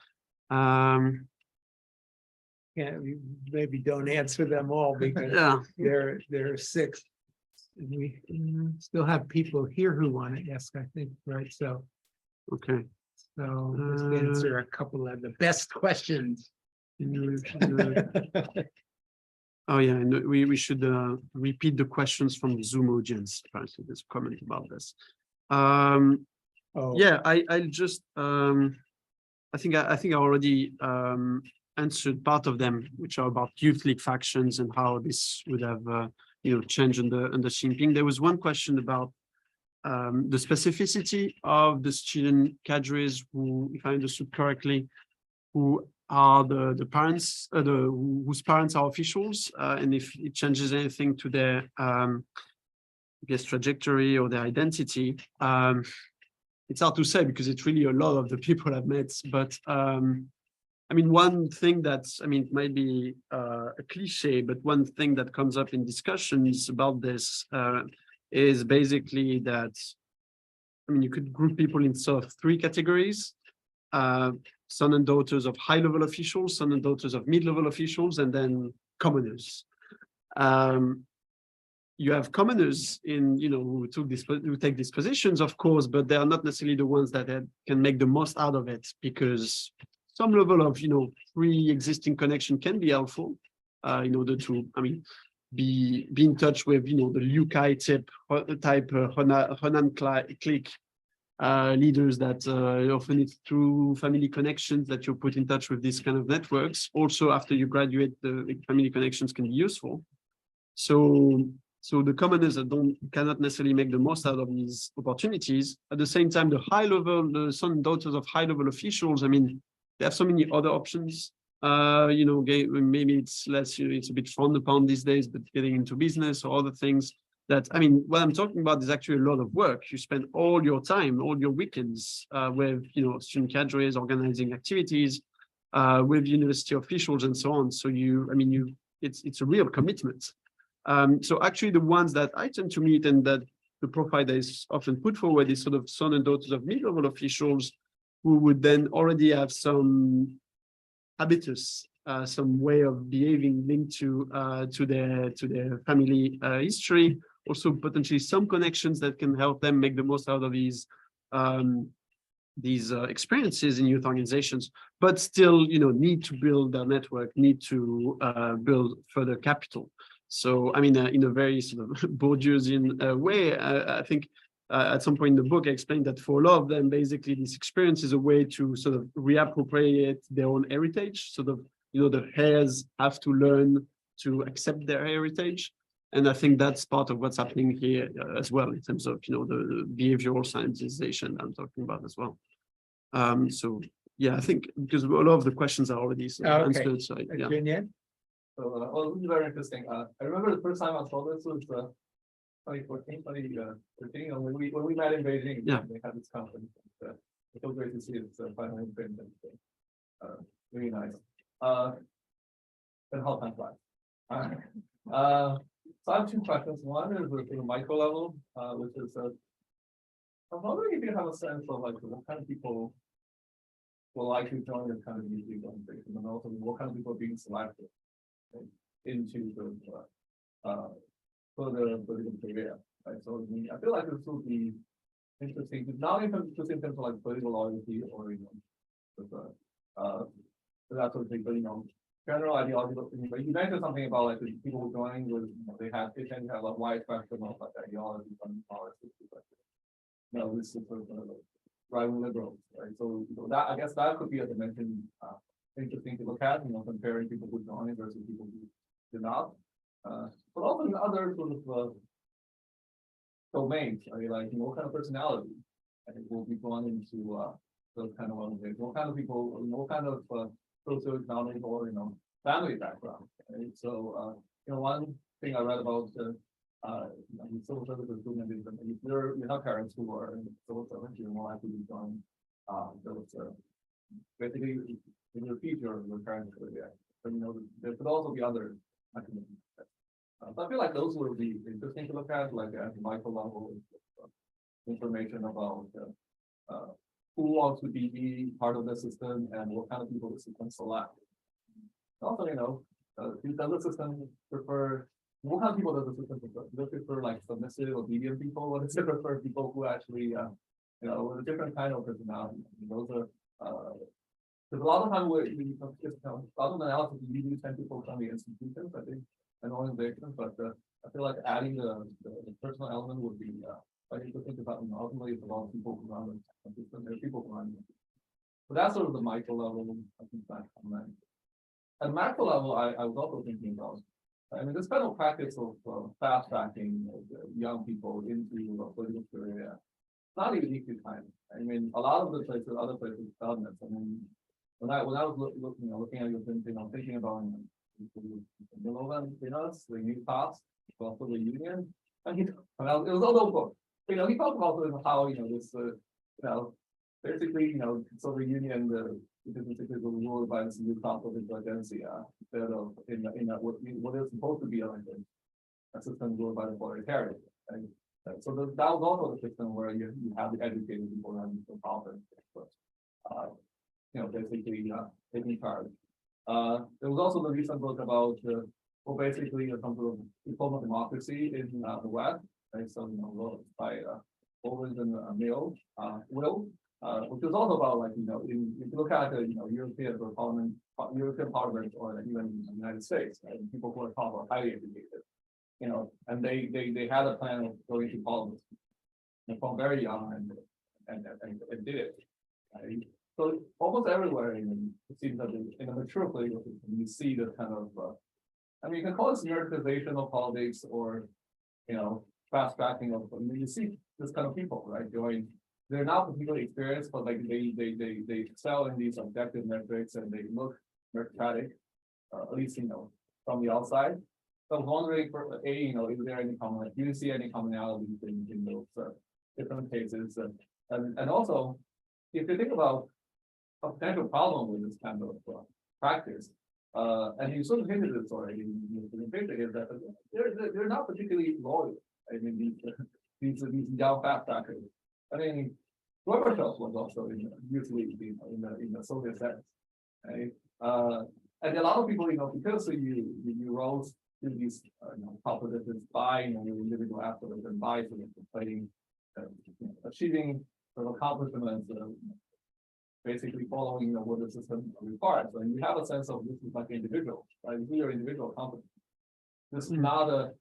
Yeah, we maybe don't answer them all because Yeah, there are 6. And we still have people here who want to ask, I think, right? So okay. just answer a couple of the best questions. Oh yeah, and we should repeat the questions from the Zoom audience. Apparently, there's a comment about this. Oh, Yeah, I'll just I think I already answered part of them, which are about youth league factions and how this would have changed under Xi Jinping. There was one question about the specificity of the student cadres who, if I understood correctly, who are the parents, whose parents are officials, and if it changes anything to their, I guess, trajectory or their identity. It's hard to say because it's really a lot of the people I've met. But I mean, one thing that's, I mean, it might be a cliche, but one thing that comes up in discussions about this is basically that, I mean, you could group people in sort of 3 categories. Son and daughters of high-level officials, son and daughters of mid-level officials, and then commoners. You have commoners in, who take these positions, of course, but they are not necessarily the ones that can make the most out of it, because some level of, pre-existing connection can be helpful in order to, I mean, be in touch with, the Liu Kai type Honan clique. Leaders that often it's through family connections that you put in touch with these kind of networks. Also, after you graduate, the family connections can be useful. So the commoners that cannot necessarily make the most out of these opportunities. At the same time, the son and daughters of high-level officials, I mean, they have so many other options. Maybe it's less, it's a bit frowned upon these days, but getting into business or other things. That, I mean, what I'm talking about is actually a lot of work. You spend all your time, all your weekends with, student cadres, organizing activities with university officials and so on. So it's a real commitment. So actually the ones that I tend to meet and that the profile that is often put forward is sort of son and daughters of mid-level officials who would then already have some habitus, some way of behaving linked to their family history. Also, potentially some connections that can help them make the most out of these experiences in youth organizations, but still, need to build their network, need to build further capital. So, I mean, in a very sort of Bourdieusian way, I think at some point in the book, I explained that for a lot of them, basically, this experience is a way to sort of reappropriate their own heritage. Sort of, the heirs have to learn to accept their heritage. And I think that's part of what's happening here as well, in terms of, the behavioral scientization I'm talking about as well. So, yeah, I think because a lot of the questions are already sort of answered. So, yeah. So, this is very interesting. I remember the first time I saw this was 2014, 2013, when we met in Beijing. Yeah. They had this conference. It's so great to see it's finally been really nice. And how time flies. So I have 2 questions. One is at the micro level, which is I'm wondering if you have a sense of like what kind of people will likely join this kind of youth organization, and also what kind of people are being selected into the for the political career, right? So I feel like this would be interesting, not even just in terms of like political loyalty or that sort of thing, but general ideological thing. But you mentioned something about like the people who joined with they tend to have a wide spectrum of like ideology from politics, but this is sort of driving liberals, right? So that I guess that could be a dimension interesting to look at, comparing people who joined versus people who did not. But also in other sort of domains, right? Like what kind of personality will be drawn into those kind of organizations? What kind of people? What kind of socioeconomic or family background? Right? So one thing I read about civil service recruitment is that if you have parents who are in civil service, you're more likely to join those. Basically, in your future, your parents are there. But there could also be other mechanisms. So I feel like those would be interesting to look at, like at the micro level, information about who wants to be part of the system and what kind of people the system select. Also, does the system prefer, what kind of people does the system prefer? Does it prefer like submissive, obedient people? Or does it prefer people who actually, with a different kind of personality? Those are, because a lot of time a lot of analysis we usually tend to focus on the institutions, I think, and organizations, but I feel like adding the personal element would be I need to think about, ultimately it's about people who run the system, there are people who run it. So that's sort of the micro level, I think that's comment. At macro level, I was also thinking about, this kind of practice of fast tracking young people into a political career, not unique to China. A lot of the places, other places, governments. When I was looking at your thing, thinking about the new paths for the union, and it was all over. He talked about how this basically so the union the basically ruled by this new path of intelligentsia instead of in what is supposed to be like a system ruled by the proletariat. So that was also the system where you have the educated people running the power, basically taking charge. There was also the recent book about basically some sort of reform of democracy in the West. Right? So by Owens and Mill, which is also about like if you look at European Parliament or even the United States, right? People who are highly educated, and they had a plan of going to Parliament from very young and did it. Right? So almost everywhere, it seems that in a mature political system, you see this kind of, you can call it meritization of politics or, fast tracking of. You see this kind of people, right? They're not particularly experienced, but like they excel in these objective metrics and they look meritocratic, at least from the outside. So I was wondering, is there any common? Do you see any commonalities in those different cases? And also, if you think about a potential problem with this kind of practice, and you sort of hinted this already in the presentation, is that they're not particularly loyal. These young fast trackers. Gorbachev was also usually in the Soviet sense, right? And a lot of people, because you rose to these top positions by your individual efforts and by sort of playing, achieving sort of accomplishments. Basically following what the system requires. So you have a sense of this is like individual, right? This is your individual competence. This is not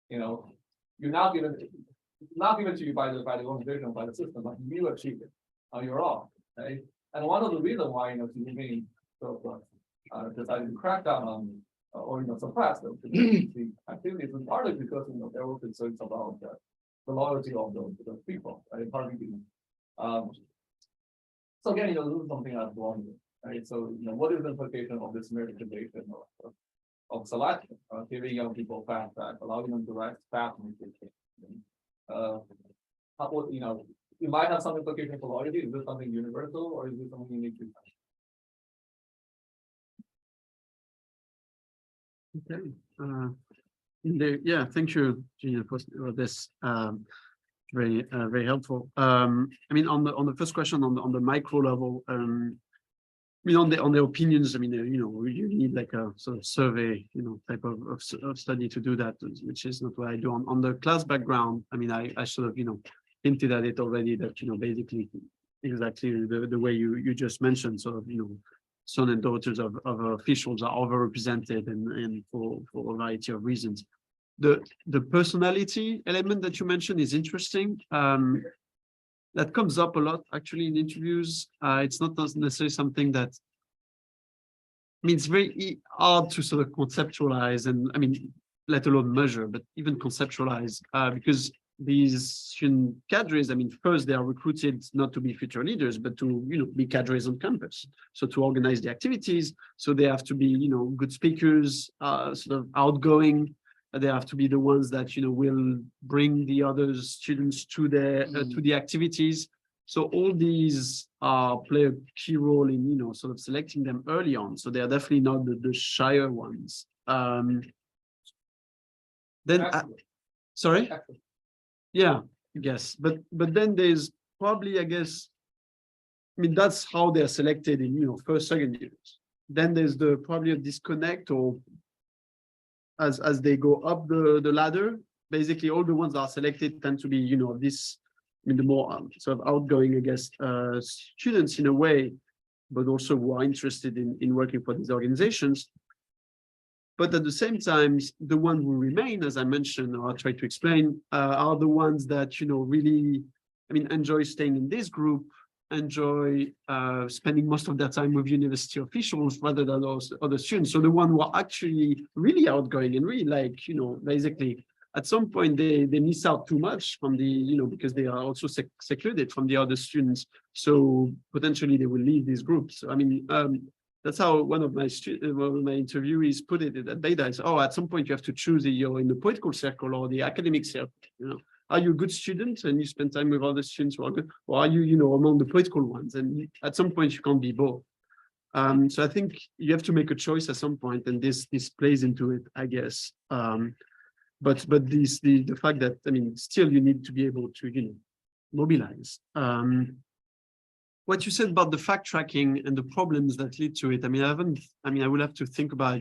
you're not given to you by the organization, by the system, but you achieve it on your own, right? And one of the reasons why Xi Jinping decided to crack down on or suppress the activities was partly because there were concerns about the loyalty of those people, right? Partly so again, this is something I've wondered, right? So, what is the implication of this meritization of selection, giving young people fast track, allowing them to write fast communication? You might have some implication for loyalty. Is this something universal or is this something unique to China? Okay. Thank you, Gina, for this. Very helpful. On the first question on the micro level, mean, on the opinions, I mean, you need like a sort of survey, type of study to do that, which is not what I do. On the class background, I mean, I sort of, hinted at it already that, basically exactly the way you just mentioned, sort of, son and daughters of officials are overrepresented and for a variety of reasons. The personality element that you mentioned is interesting. That comes up a lot actually in interviews. It's not necessarily something that, I mean, it's very hard to sort of conceptualize and, I mean, let alone measure, but even conceptualize, because these student cadres, I mean, first they are recruited not to be future leaders, but to, be cadres on campus. So to organize the activities. So they have to be, good speakers, sort of outgoing. They have to be the ones that, will bring the other students to to the activities. So all these play a key role in, sort of selecting them early on. So they are definitely not the shyer ones. Sorry? Yeah, I guess. But then there's probably, I guess, I mean, that's how they're selected in, first, second years. Then there's probably a disconnect, or as they go up the ladder, basically all the ones that are selected tend to be, this, I mean, the more sort of outgoing, I guess, students in a way, but also who are interested in working for these organizations. But at the same time, the ones who remain, as I mentioned, or I'll try to explain, are the ones that, really, I mean, enjoy staying in this group, enjoy spending most of their time with university officials rather than those other students. So the ones who are actually really outgoing and really like, basically at some point they miss out too much from the, because they are also secluded from the other students. So potentially they will leave these groups. I mean, that's how one of my interviewees put it at Beta is, at some point you have to choose you're in the political circle or the academic circle, Are you a good student and you spend time with other students who are good, or are you, among the political ones? And at some point you can't be both. So I think you have to make a choice at some point, and this plays into it, I guess. But the fact that, I mean, still you need to be able to, mobilize. What you said about the fact tracking and the problems that lead to it, I mean, I will have to think about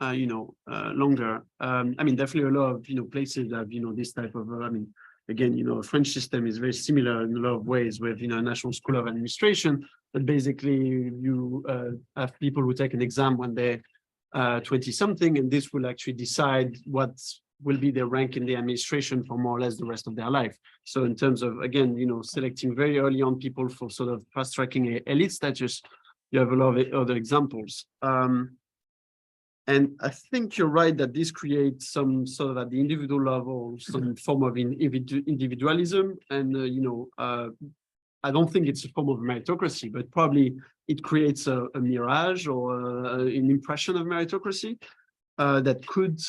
longer. I mean, definitely a lot of, places have, this type of, I mean, again, a French system is very similar in a lot of ways with, National School of Administration, but basically you have people who take an exam when they're 20 something, and this will actually decide what will be their rank in the administration for more or less the rest of their life. So in terms of, again, selecting very early on people for sort of fast tracking elite status, you have a lot of other examples. And I think you're right that this creates some sort of at the individual level, some form of individualism. And, I don't think it's a form of meritocracy, but probably it creates a mirage or an impression of meritocracy that could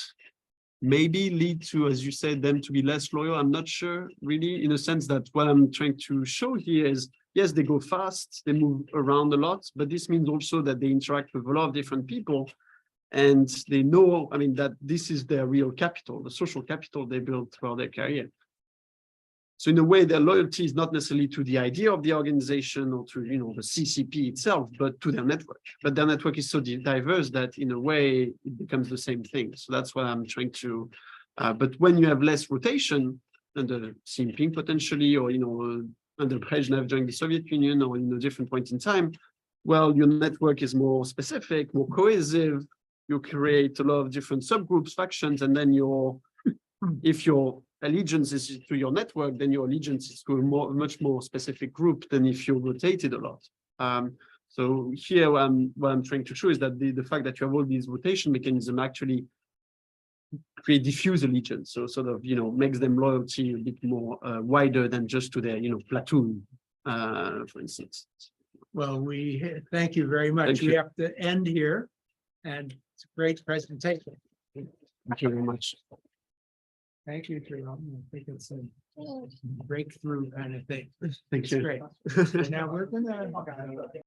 maybe lead to, as you said, them to be less loyal. I'm not sure really, in a sense that what I'm trying to show here is, yes, they go fast, they move around a lot, but this means also that they interact with a lot of different people. And they know, I mean, that this is their real capital, the social capital they built throughout their career. So in a way, their loyalty is not necessarily to the idea of the organization or to, the CCP itself, but to their network. But their network is so diverse that in a way, it becomes the same thing. So that's what I'm trying to, but when you have less rotation under Xi Jinping potentially, or, under Brezhnev during the Soviet Union, or in a different point in time, well, your network is more specific, more cohesive. You create a lot of different subgroups, factions, and then if your allegiance is to your network, then your allegiance is to a much more specific group than if you rotated a lot. So here, what I'm trying to show is that the fact that you have all these rotation mechanisms actually create diffuse allegiance. So sort of, makes them loyalty a bit more wider than just to their, platoon, for instance. Well, we thank you very much. We have to end here, and it's a great presentation. Thank you very much. Thank you, Jérôme. I think it's a breakthrough kind of thing. Thank you. Great. Now we're gonna